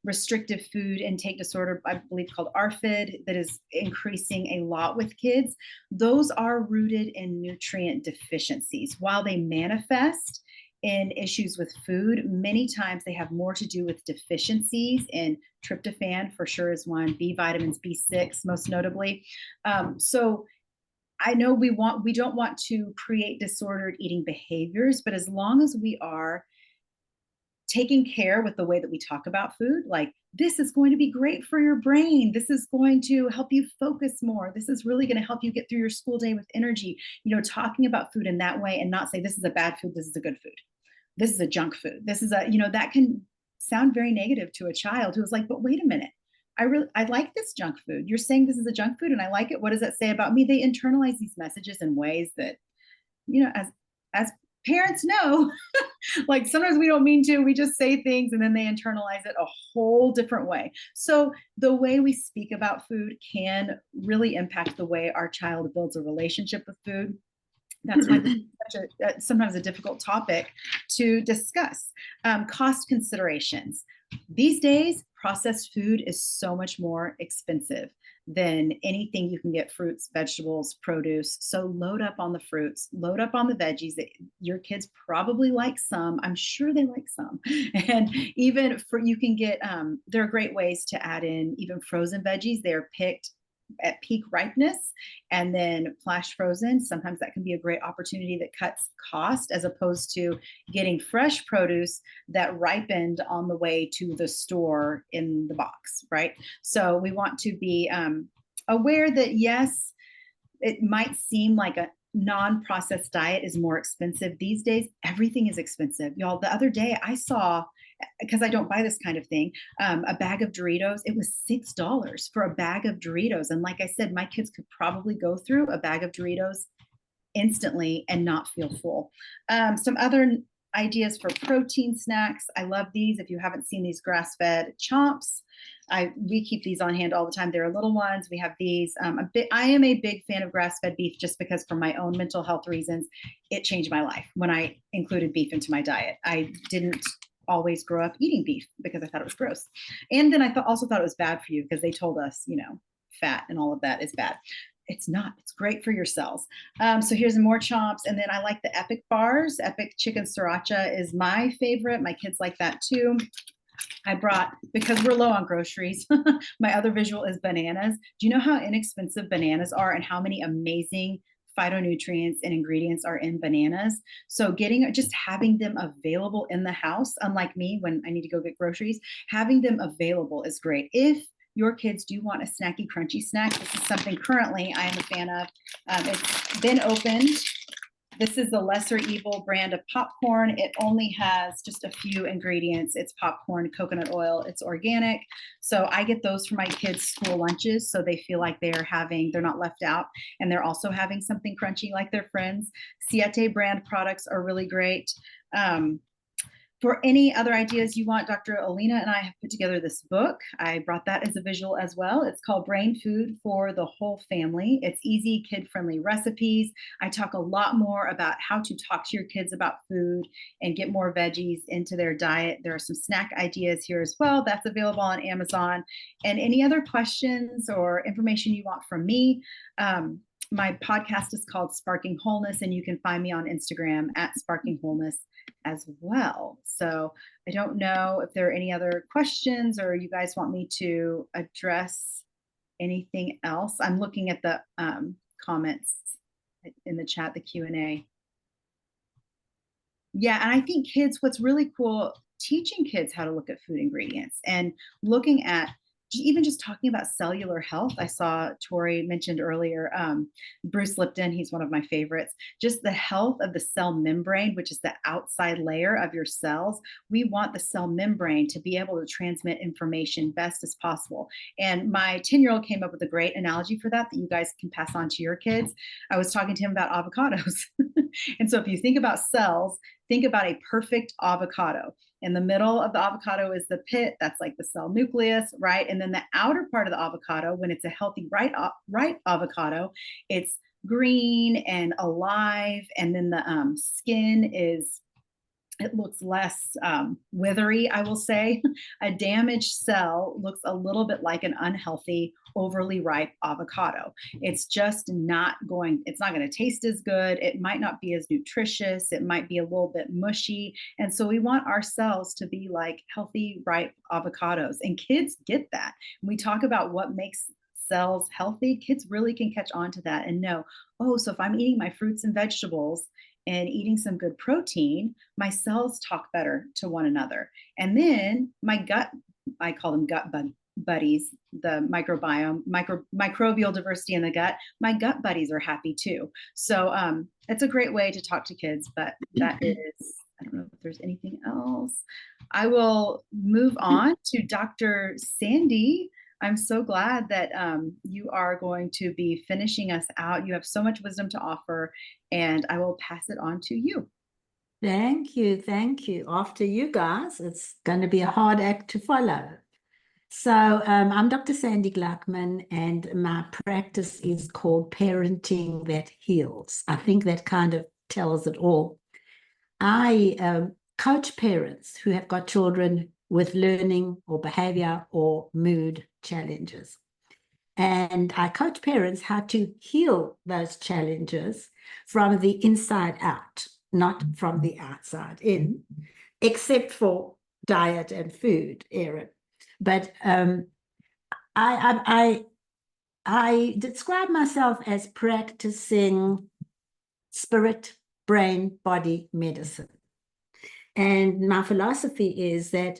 restrictive food intake disorder, I believe called ARFID, that is increasing a lot with kids. Those are rooted in nutrient deficiencies. While they manifest in issues with food, many times they have more to do with deficiencies in tryptophan, for sure is one, B vitamins, B6 most notably. So I know we don't want to create disordered eating behaviors, but as long as we are taking care with the way that we talk about food, like this is going to be great for your brain, this is going to help you focus more, this is really going to help you get through your school day with energy, talking about food in that way, and not say this is a bad food, this is a good food, this is a junk food, this is a, that can sound very negative to a child who's like, but wait a minute, I like this junk food, you're saying this is a junk food and I like it, what does that say about me? They internalize these messages in ways that, as parents know, like sometimes we don't mean to, we just say things and then they internalize it a whole different way. So the way we speak about food can really impact the way our child builds a relationship with food. That's why this is sometimes a difficult topic to discuss. Cost considerations. These days, processed food is so much more expensive than anything you can get: fruits, vegetables, produce. So load up on the fruits, load up on the veggies. Your kids probably like some. I'm sure they like some. And even you can get, there are great ways to add in even frozen veggies. They're picked at peak ripeness and then flash frozen. Sometimes that can be a great opportunity that cuts cost, as opposed to getting fresh produce that ripened on the way to the store in the box, right? So we want to be aware that, yes, it might seem like a non-processed diet is more expensive these days. Everything is expensive, y'all. The other day I saw, because I don't buy this kind of thing, a bag of Doritos. It was $6 for a bag of Doritos. And like I said, my kids could probably go through a bag of Doritos instantly and not feel full. Some other ideas for protein snacks. I love these. If you haven't seen these grass-fed chomps, we keep these on hand all the time. They're little ones. We have these. I am a big fan of grass-fed beef, just because for my own mental health reasons, it changed my life when I included beef into my diet. I didn't always grow up eating beef because I thought it was gross. And then I also thought it was bad for you, because they told us, fat and all of that is bad. It's not. It's great for your cells. So here's more chomps. And then I like the Epic bars. Epic chicken sriracha is my favorite. My kids like that too. I brought, because we're low on groceries, my other visual is bananas. Do you know how inexpensive bananas are and how many amazing phytonutrients and ingredients are in bananas? So just having them available in the house, unlike me when I need to go get groceries, having them available is great. If your kids do want a snacky, crunchy snack, this is something currently I am a fan of. It's been opened. This is the Lesser Evil brand of popcorn. It only has just a few ingredients. It's popcorn, coconut oil, it's organic. So I get those for my kids' school lunches, so they feel like they're not left out, and they're also having something crunchy like their friends. Siete brand products are really great. For any other ideas you want, Dr. Alina and I have put together this book. I brought that as a visual as well. It's called Brain Food for the Whole Family. It's easy, kid-friendly recipes. I talk a lot more about how to talk to your kids about food and get more veggies into their diet. There are some snack ideas here as well. That's available on Amazon. And any other questions or information you want from me, my podcast is called Sparking Wholeness, and you can find me on Instagram at Sparking Wholeness as well. So I don't know if there are any other questions or you guys want me to address anything else. I'm looking at the comments in the chat, the Q&A. Yeah, and I think kids, what's really cool, teaching kids how to look at food ingredients and looking at even just talking about cellular health. I saw Tori mentioned earlier, Bruce Lipton, he's one of my favorites. Just the health of the cell membrane, which is the outside layer of your cells. We want the cell membrane to be able to transmit information best as possible. And my 10-year-old came up with a great analogy for that you guys can pass on to your kids. I was talking to him about avocados. And so if you think about cells, think about a perfect avocado. In the middle of the avocado is the pit. That's like the cell nucleus, right? And then the outer part of the avocado, when it's a healthy ripe avocado, it's green and alive. And then the skin it looks less withery, I will say. A damaged cell looks a little bit like an unhealthy, overly ripe avocado. It's just it's not going to taste as good. It might not be as nutritious. It might be a little bit mushy. And so we want our cells to be like healthy, ripe avocados. And kids get that. When we talk about what makes cells healthy, kids really can catch on to that and know, oh, so if I'm eating my fruits and vegetables and eating some good protein, my cells talk better to one another. And then my gut, I call them gut buddies, the microbiome, microbial diversity in the gut, my gut buddies are happy too. So it's a great way to talk to kids, but that is, I don't know if there's anything else. I will move on to Dr. Sandy. I'm so glad that you are going to be finishing us out. You have so much wisdom to offer, and I will pass it on to you. Thank you. Thank you. After you guys, it's going to be a hard act to follow. So I'm Dr. Sandy Gluckman, and my practice is called Parenting That Heals. I think that kind of tells it all. I coach parents who have got children with learning or behavior or mood challenges. And I coach parents how to heal those challenges from the inside out, not from the outside in, except for diet and food, Erin. But I describe myself as practicing spirit, brain, body medicine. And my philosophy is that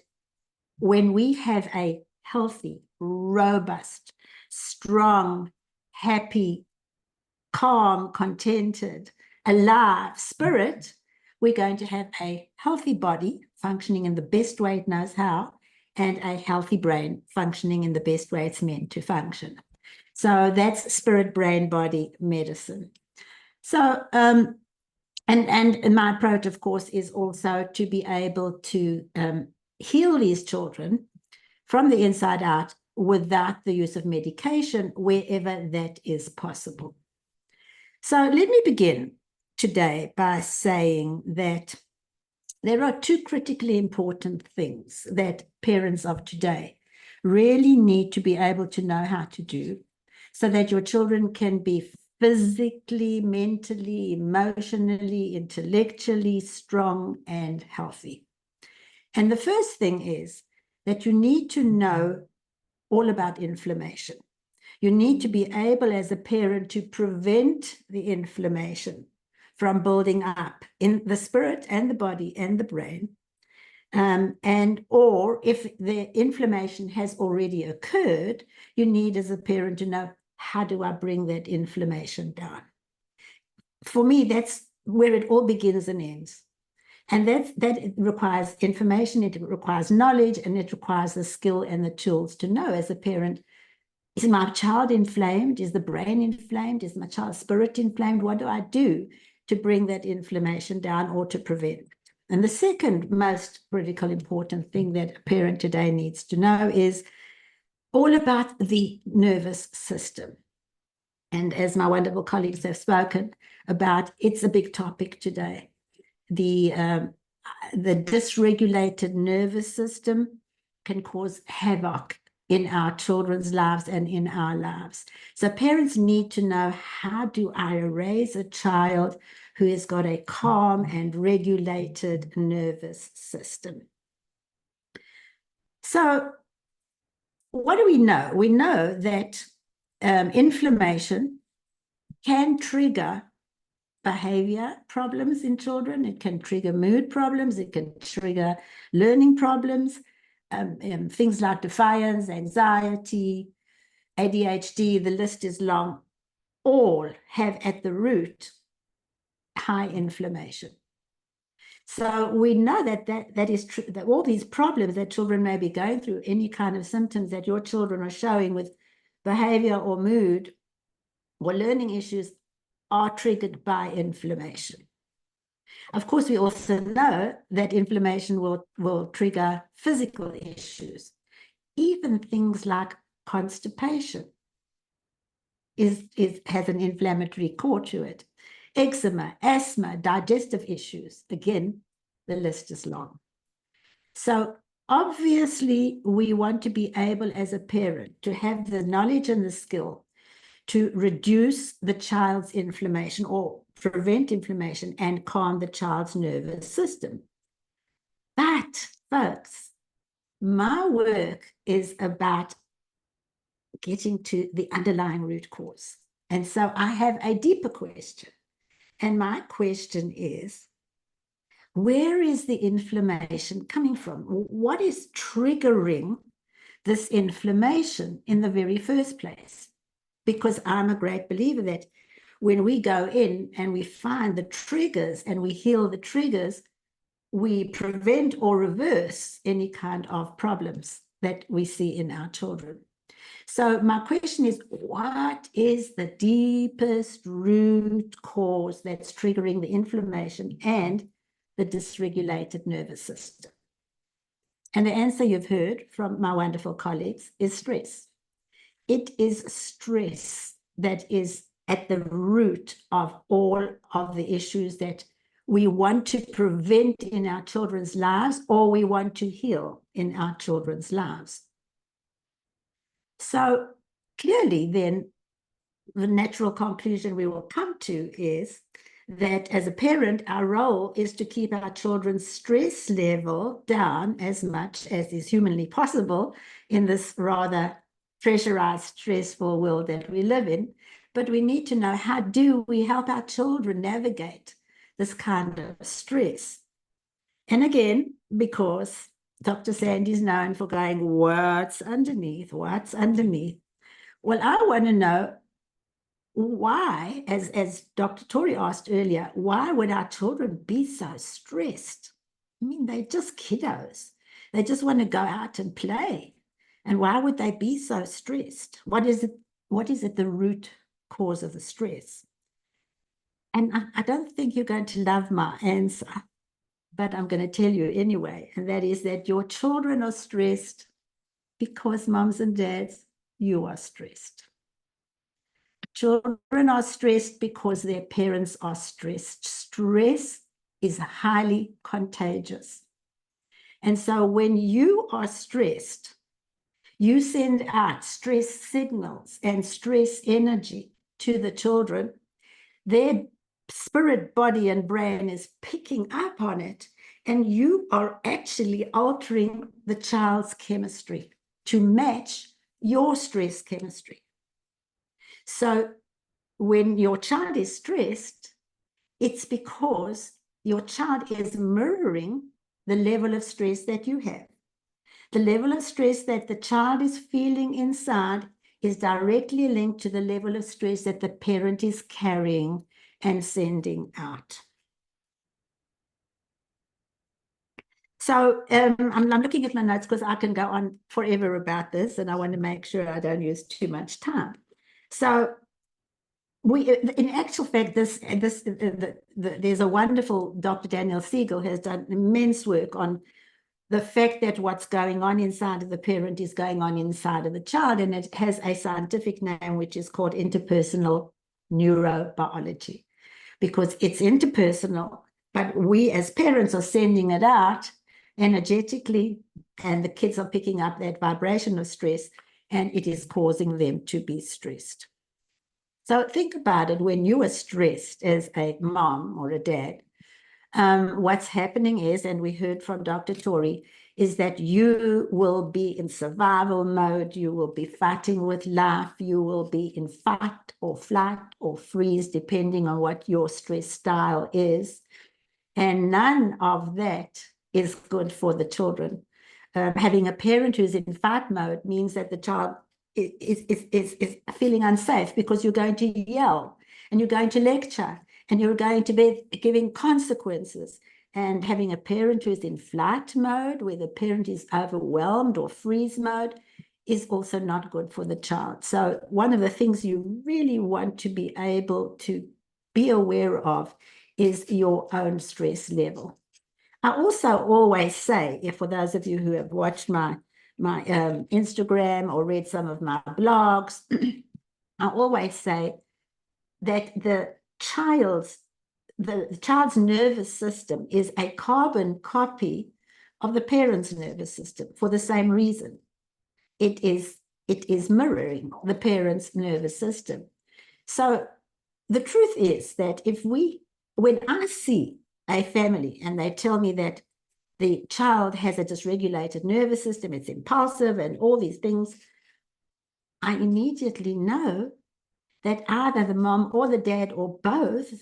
when we have a healthy, robust, strong, happy, calm, contented, alive spirit, we're going to have a healthy body functioning in the best way it knows how, and a healthy brain functioning in the best way it's meant to function. So that's spirit, brain, body medicine. So, and my approach, of course, is also to be able to heal these children from the inside out without the use of medication wherever that is possible. So let me begin today by saying that there are two critically important things that parents of today really need to be able to know how to do so that your children can be physically, mentally, emotionally, intellectually strong and healthy. And the first thing is that you need to know all about inflammation. You need to be able as a parent to prevent the inflammation from building up in the spirit and the body and the brain. Or if the inflammation has already occurred, you need as a parent to know, how do I bring that inflammation down? For me, that's where it all begins and ends. And that requires information, it requires knowledge, and it requires the skill and the tools to know as a parent, is my child inflamed? Is the brain inflamed? Is my child's spirit inflamed? What do I do to bring that inflammation down or to prevent it? And the second most critical, important thing that a parent today needs to know is all about the nervous system. And as my wonderful colleagues have spoken about, it's a big topic today. The dysregulated nervous system can cause havoc in our children's lives and in our lives. So parents need to know, how do I raise a child who has got a calm and regulated nervous system? So what do we know? We know that inflammation can trigger behavior problems in children. It can trigger mood problems. It can trigger learning problems. Things like defiance, anxiety, ADHD, the list is long, all have at the root high inflammation. So we know that is true, that all these problems that children may be going through, any kind of symptoms that your children are showing with behavior or mood or learning issues, are triggered by inflammation. Of course, we also know that inflammation will trigger physical issues. Even things like constipation has an inflammatory core to it. Eczema, asthma, digestive issues. Again, the list is long. So obviously, we want to be able as a parent to have the knowledge and the skill to reduce the child's inflammation or prevent inflammation and calm the child's nervous system. But, folks, my work is about getting to the underlying root cause. And so I have a deeper question. And my question is, where is the inflammation coming from? What is triggering this inflammation in the very first place? Because I'm a great believer that when we go in and we find the triggers and we heal the triggers, we prevent or reverse any kind of problems that we see in our children. So my question is, what is the deepest root cause that's triggering the inflammation and the dysregulated nervous system? And the answer you've heard from my wonderful colleagues is stress. It is stress that is at the root of all of the issues that we want to prevent in our children's lives, or we want to heal in our children's lives. So clearly then, the natural conclusion we will come to is that as a parent, our role is to keep our children's stress level down as much as is humanly possible in this rather pressurized, stressful world that we live in. But we need to know, how do we help our children navigate this kind of stress? And again, because Dr. Sandy's known for going, what's underneath? What's underneath? Well, I want to know why, as Dr. Tori asked earlier, why would our children be so stressed? I mean, they're just kiddos. They just want to go out and play. And why would they be so stressed? What is it the root cause of the stress? And I don't think you're going to love my answer, but I'm going to tell you anyway, and that is that your children are stressed because moms and dads, you are stressed. Children are stressed because their parents are stressed. Stress is highly contagious. And so when you are stressed, you send out stress signals and stress energy to the children. Their spirit, body, and brain is picking up on it, and you are actually altering the child's chemistry to match your stress chemistry. So when your child is stressed, it's because your child is mirroring the level of stress that you have. The level of stress that the child is feeling inside is directly linked to the level of stress that the parent is carrying and sending out. So I'm looking at my notes because I can go on forever about this, and I want to make sure I don't use too much time. So in actual fact, there's a wonderful Dr. Daniel Siegel has done immense work on the fact that what's going on inside of the parent is going on inside of the child, and it has a scientific name which is called interpersonal neurobiology, because it's interpersonal, but we as parents are sending it out energetically, and the kids are picking up that vibration of stress, and it is causing them to be stressed. So think about it, when you are stressed as a mom or a dad, what's happening is, and we heard from Dr. Tori, is that you will be in survival mode, you will be fighting with life, you will be in fight or flight or freeze, depending on what your stress style is. And none of that is good for the children. Having a parent who's in fight mode means that the child is feeling unsafe, because you're going to yell and you're going to lecture and you're going to be giving consequences. And having a parent who's in flight mode, where the parent is overwhelmed, or freeze mode, is also not good for the child. So one of the things you really want to be able to be aware of is your own stress level. I also always say, for those of you who have watched my Instagram or read some of my blogs, I always say that the child's nervous system is a carbon copy of the parent's nervous system for the same reason. It is mirroring the parent's nervous system. So the truth is that when I see a family and they tell me that the child has a dysregulated nervous system, it's impulsive and all these things, I immediately know that either the mom or the dad or both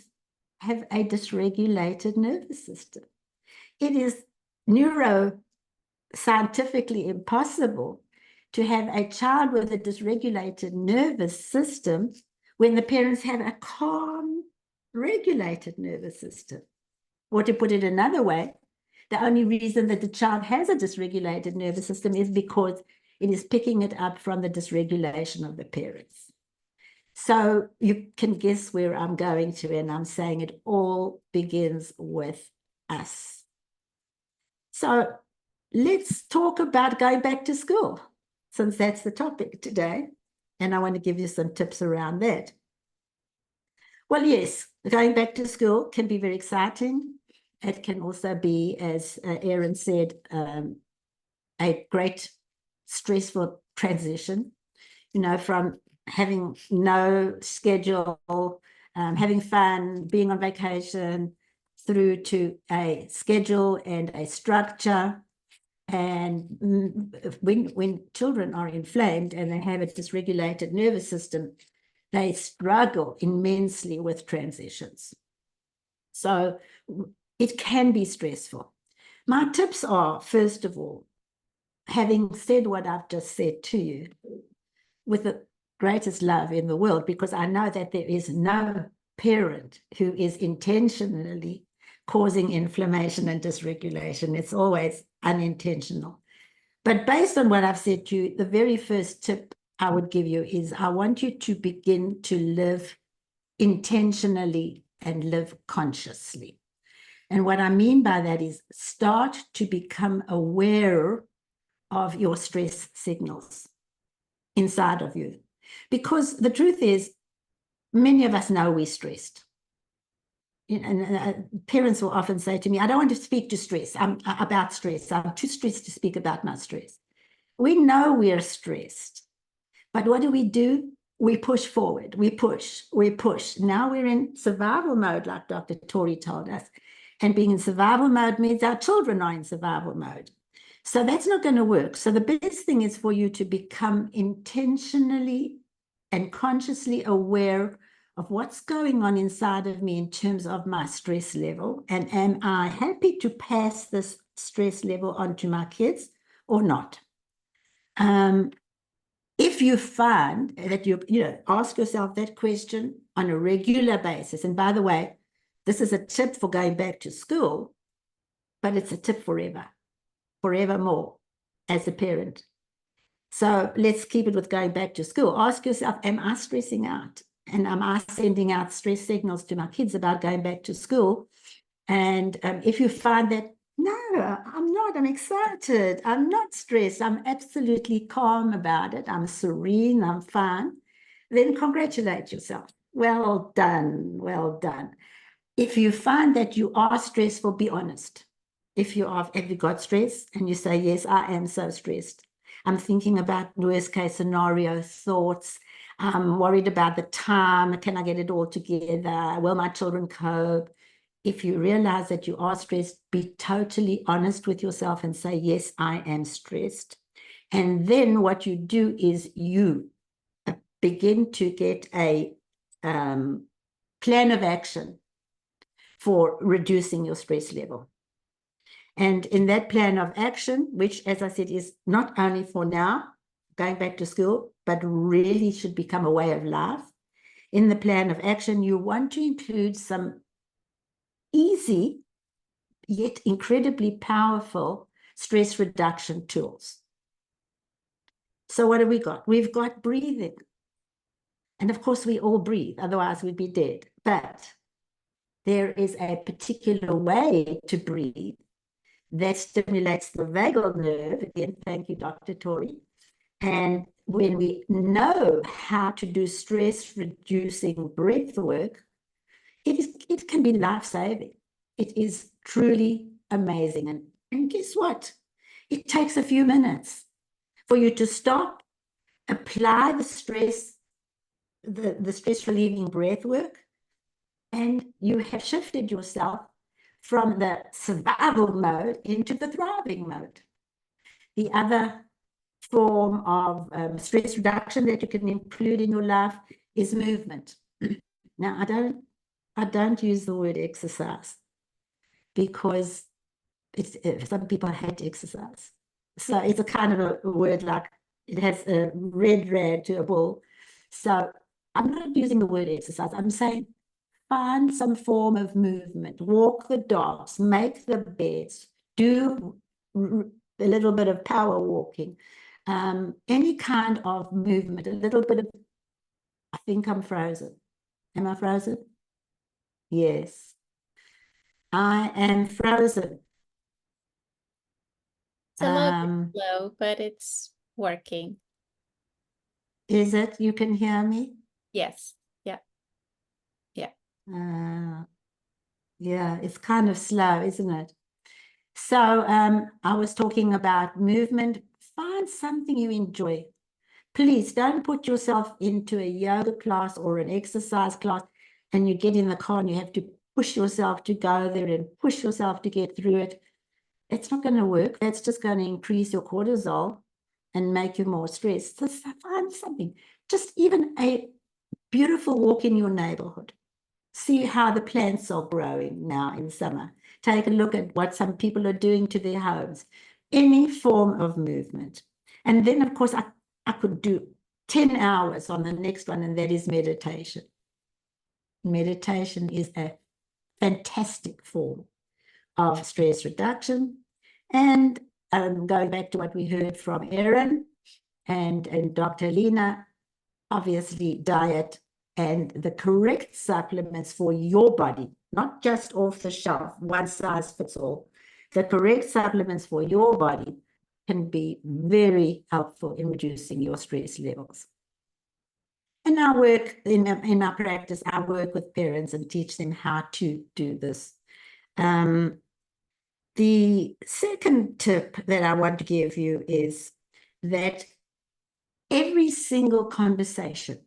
have a dysregulated nervous system. It is neuroscientifically impossible to have a child with a dysregulated nervous system when the parents have a calm, regulated nervous system. Or to put it another way, the only reason that the child has a dysregulated nervous system is because it is picking it up from the dysregulation of the parents. So you can guess where I'm going to, and I'm saying it all begins with us. So let's talk about going back to school, since that's the topic today. And I want to give you some tips around that. Well, yes, going back to school can be very exciting. It can also be, as Erin said, a great stressful transition, you know, from having no schedule, having fun, being on vacation, through to a schedule and a structure. And when children are inflamed and they have a dysregulated nervous system, they struggle immensely with transitions. So it can be stressful. My tips are, first of all, having said what I've just said to you, with the greatest love in the world, because I know that there is no parent who is intentionally causing inflammation and dysregulation. It's always unintentional. But based on what I've said to you, the very first tip I would give you is I want you to begin to live intentionally and live consciously. And what I mean by that is start to become aware of your stress signals inside of you. Because the truth is, many of us know we're stressed. And parents will often say to me, I don't want to speak to stress. About stress. I'm too stressed to speak about my stress. We know we're stressed. But what do? We push forward. We push. Now we're in survival mode, like Dr. Tori told us. And being in survival mode means our children are in survival mode. So that's not going to work. So the biggest thing is for you to become intentionally and consciously aware of what's going on inside of me in terms of my stress level. And am I happy to pass this stress level on to my kids or not? If you find that you ask yourself that question on a regular basis, and by the way, this is a tip for going back to school, but it's a tip forevermore as a parent. So let's keep it with going back to school. Ask yourself, am I stressing out? And am I sending out stress signals to my kids about going back to school? And if you find that, no, I'm not, I'm excited, I'm not stressed, I'm absolutely calm about it, I'm serene, I'm fine, then congratulate yourself. Well done, well done. If you find that you are stressful, be honest. Have you got stress? And you say, yes, I am so stressed. I'm thinking about worst case scenario thoughts. I'm worried about the time. Can I get it all together? Will my children cope? If you realize that you are stressed, be totally honest with yourself and say, yes, I am stressed. And then what you do is you begin to get a plan of action for reducing your stress level. And in that plan of action, which, as I said, is not only for now, going back to school, but really should become a way of life. In the plan of action, you want to include some easy, yet incredibly powerful stress reduction tools. So what have we got? We've got breathing. And of course, we all breathe, otherwise we'd be dead. But there is a particular way to breathe that stimulates the vagal nerve. Again, thank you, Dr. Tori. And when we know how to do stress-reducing breath work, it can be life-saving. It is truly amazing. And guess what? It takes a few minutes for you to stop, apply the stress-relieving breath work, and you have shifted yourself from the survival mode into the thriving mode. The other form of stress reduction that you can include in your life is movement. Now, I don't use the word exercise because some people hate exercise. So it's a kind of a word like it has a red rag to a bull. So I'm not using the word exercise. I'm saying find some form of movement, walk the dogs, make the beds, do a little bit of power walking, any kind of movement, a little bit of, I think I'm frozen. Am I frozen? Yes. I am frozen. It's a little bit slow, but it's working. Is it? You can hear me? Yes. Yeah. Yeah. Yeah, it's kind of slow, isn't it? So I was talking about movement. Find something you enjoy. Please don't put yourself into a yoga class or an exercise class and you get in the car and you have to push yourself to go there and push yourself to get through it. It's not going to work. That's just going to increase your cortisol and make you more stressed. So find something, just even a beautiful walk in your neighborhood. See how the plants are growing now in summer. Take a look at what some people are doing to their homes. Any form of movement. And then, of course, I could do 10 hours on the next one, and that is meditation. Meditation is a fantastic form of stress reduction. And going back to what we heard from Erin and Dr. Alina, obviously diet and the correct supplements for your body, not just off the shelf, one size fits all. The correct supplements for your body can be very helpful in reducing your stress levels. In our work, in our practice, I work with parents and teach them how to do this. The second tip that I want to give you is that every single conversation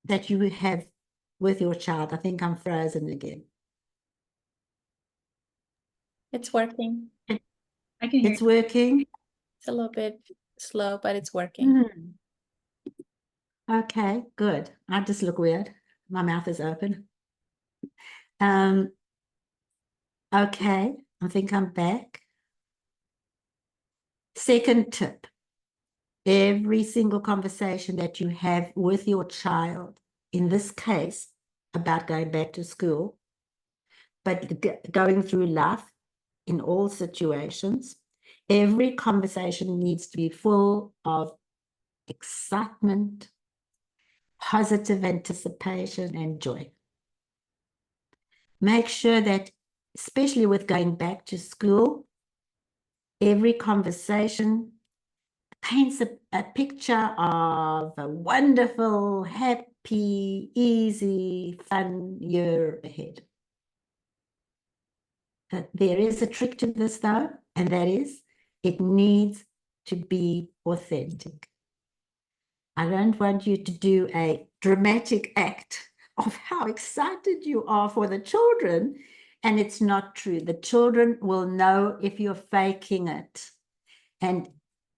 that you have with your child, I think I'm frozen again. It's working. I can hear It's working. It's a little bit slow, but it's working. Okay, good. I just look weird. My mouth is open. Okay, I think I'm back. Second tip. Every single conversation that you have with your child, in this case, about going back to school, but going through life in all situations, every conversation needs to be full of excitement, positive anticipation, and joy. Make sure that, especially with going back to school, every conversation paints a picture of a wonderful, happy, easy, fun year ahead. There is a trick to this, though, and that is it needs to be authentic. I don't want you to do a dramatic act of how excited you are for the children, and it's not true. The children will know if you're faking it, and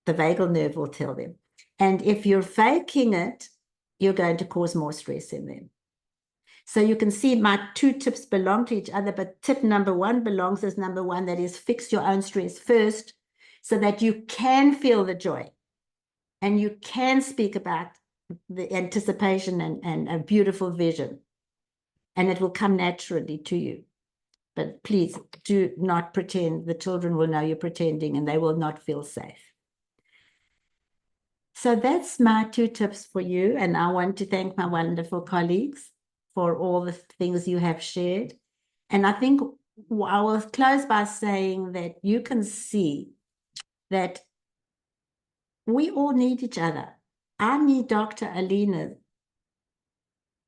the vagal nerve will tell them. And if you're faking it, you're going to cause more stress in them. So you can see my two tips belong to each other, but tip number one belongs as number one, that is fix your own stress first so that you can feel the joy and you can speak about the anticipation and a beautiful vision, and it will come naturally to you. But please do not pretend. The children will know you're pretending and they will not feel safe. So that's my two tips for you. And I want to thank my wonderful colleagues for all the things you have shared. And I think I will close by saying that you can see that we all need each other. I need Dr. Alina.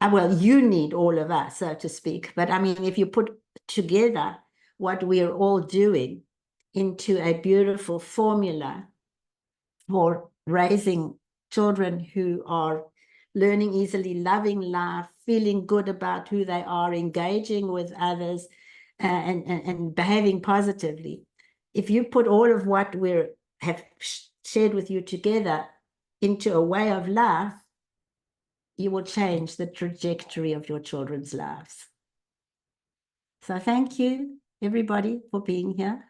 Well, you need all of us, so to speak. But I mean, if you put together what we're all doing into a beautiful formula for raising children who are learning easily, loving life, feeling good about who they are, engaging with others, and behaving positively. If you put all of what we have shared with you together into a way of life, you will change the trajectory of your children's lives. So thank you, everybody, for being here.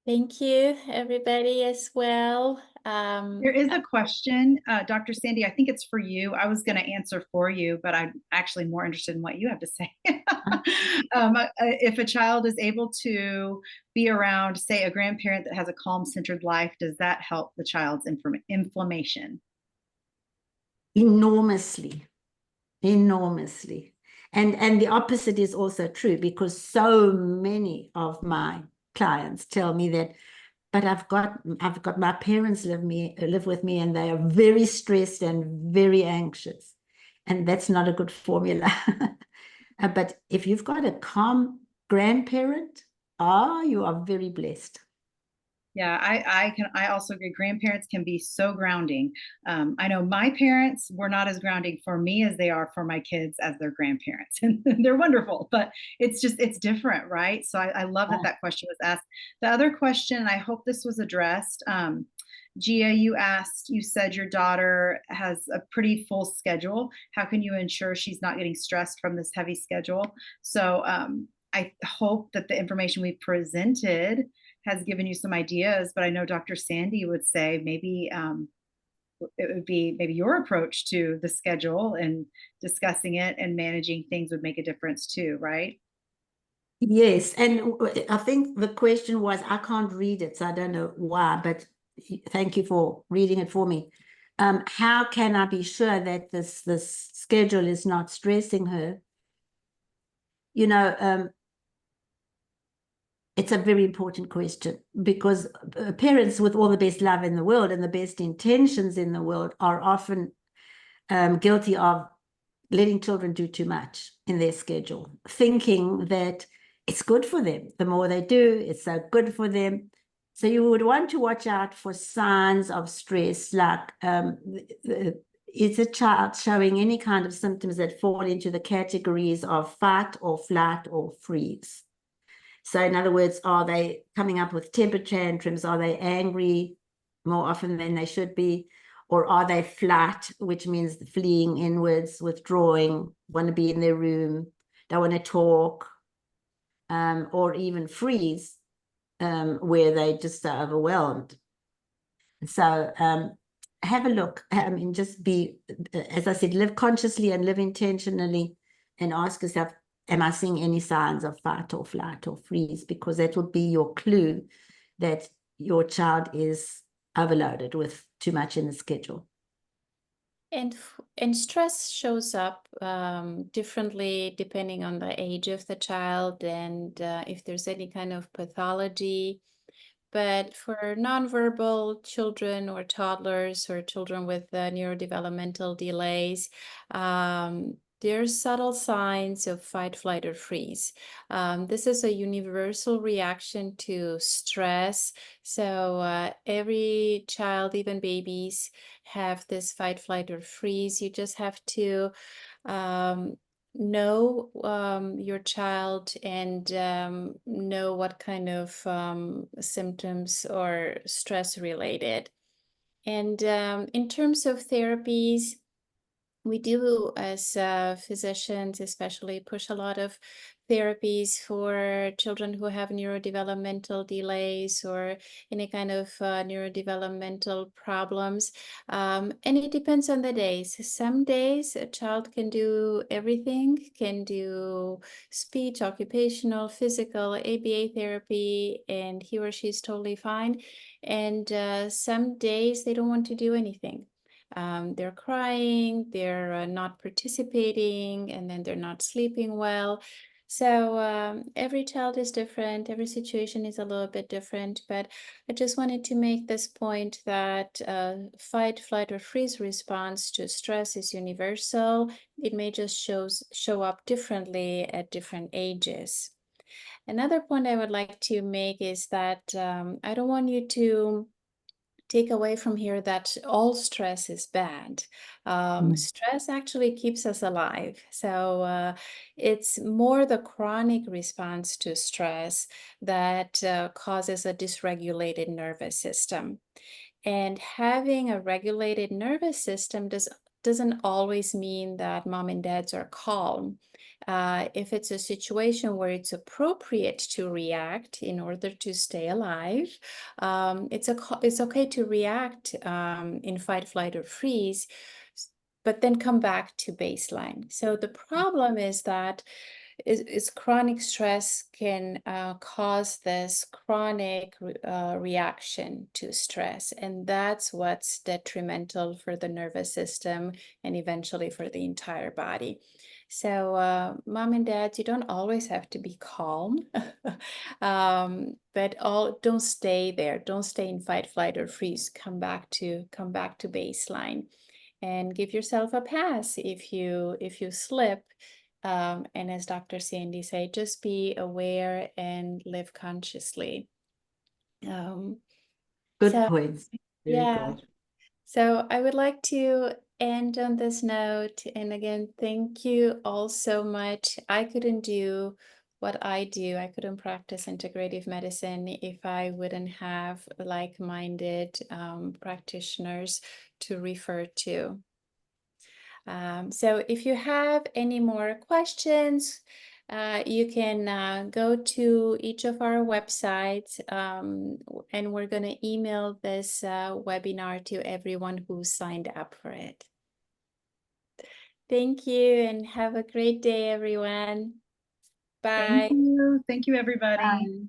Thank you, everybody, as well. There is a question, Dr. Sandy, I think it's for you. I was going to answer for you, but I'm actually more interested in what you have to say. If a child is able to be around, say, a grandparent that has a calm, centered life, does that help the child's inflammation? Enormously, enormously. And the opposite is also true, because so many of my clients tell me that, but I've got my parents live with me, and they are very stressed and very anxious. And that's not a good formula. But if you've got a calm grandparent, you are very blessed. Yeah, I also agree. Grandparents can be so grounding. I know my parents were not as grounding for me as they are for my kids as their grandparents, and they're wonderful, but it's different, right? So I love that that question was asked. The other question, and I hope this was addressed, Gia, you said your daughter has a pretty full schedule. How can you ensure she's not getting stressed from this heavy schedule? So I hope that the information we presented has given you some ideas, but I know Dr. Sandy would say maybe it would be maybe your approach to the schedule and discussing it and managing things would make a difference too, right? Yes, and I think the question was, I can't read it, so I don't know why, but thank you for reading it for me. How can I be sure that this schedule is not stressing her? You know, it's a very important question, because parents with all the best love in the world and the best intentions in the world are often guilty of letting children do too much in their schedule, thinking that it's good for them. The more they do, it's so good for them. So you would want to watch out for signs of stress, like is a child showing any kind of symptoms that fall into the categories of fight or flight or freeze. So in other words, are they coming up with temper tantrums? Are they angry more often than they should be? Or are they flight, which means fleeing inwards, withdrawing, want to be in their room, don't want to talk, or even freeze, where they just are overwhelmed. So have a look. I mean, just be, as I said, live consciously and live intentionally, and ask yourself, am I seeing any signs of fight or flight or freeze? Because that will be your clue that your child is overloaded with too much in the schedule. And stress shows up differently depending on the age of the child and if there's any kind of pathology. But for nonverbal children or toddlers or children with neurodevelopmental delays, there's subtle signs of fight, flight, or freeze. This is a universal reaction to stress. So every child, even babies, have this fight, flight, or freeze. You just have to know your child and know what kind of symptoms are stress related. And in terms of therapies, we do, as physicians especially, push a lot of therapies for children who have neurodevelopmental delays or any kind of neurodevelopmental problems. And it depends on the days. Some days a child can do everything, can do speech, occupational, physical, ABA therapy, and he or she is totally fine. And some days they don't want to do anything. They're crying, they're not participating, and then they're not sleeping well. So every child is different, every situation is a little bit different, but I just wanted to make this point that fight, flight, or freeze response to stress is universal. It may just show up differently at different ages. Another point I would like to make is that I don't want you to take away from here that all stress is bad. Stress actually keeps us alive. So it's more the chronic response to stress that causes a dysregulated nervous system. And having a regulated nervous system doesn't always mean that mom and dads are calm. If it's a situation where it's appropriate to react in order to stay alive, it's okay to react in fight, flight, or freeze, but then come back to baseline. So the problem is that is chronic stress can cause this chronic reaction to stress, and that's what's detrimental for the nervous system and eventually for the entire body. So, mom and dad, you don't always have to be calm, but don't stay there. Don't stay in fight, flight, or freeze. Come back to baseline, and give yourself a pass if you slip. And as Dr. Sandy said, just be aware and live consciously. Good So points. Very yeah. good. So I would like to end on this note. And again, thank you all so much. I couldn't do what I do. I couldn't practice integrative medicine if I wouldn't have like-minded practitioners to refer to. So if you have any more questions, you can go to each of our websites, and we're going to email this webinar to everyone who signed up for it. Thank you and have a great day, everyone. Bye. Thank you. Thank you, everybody. Bye.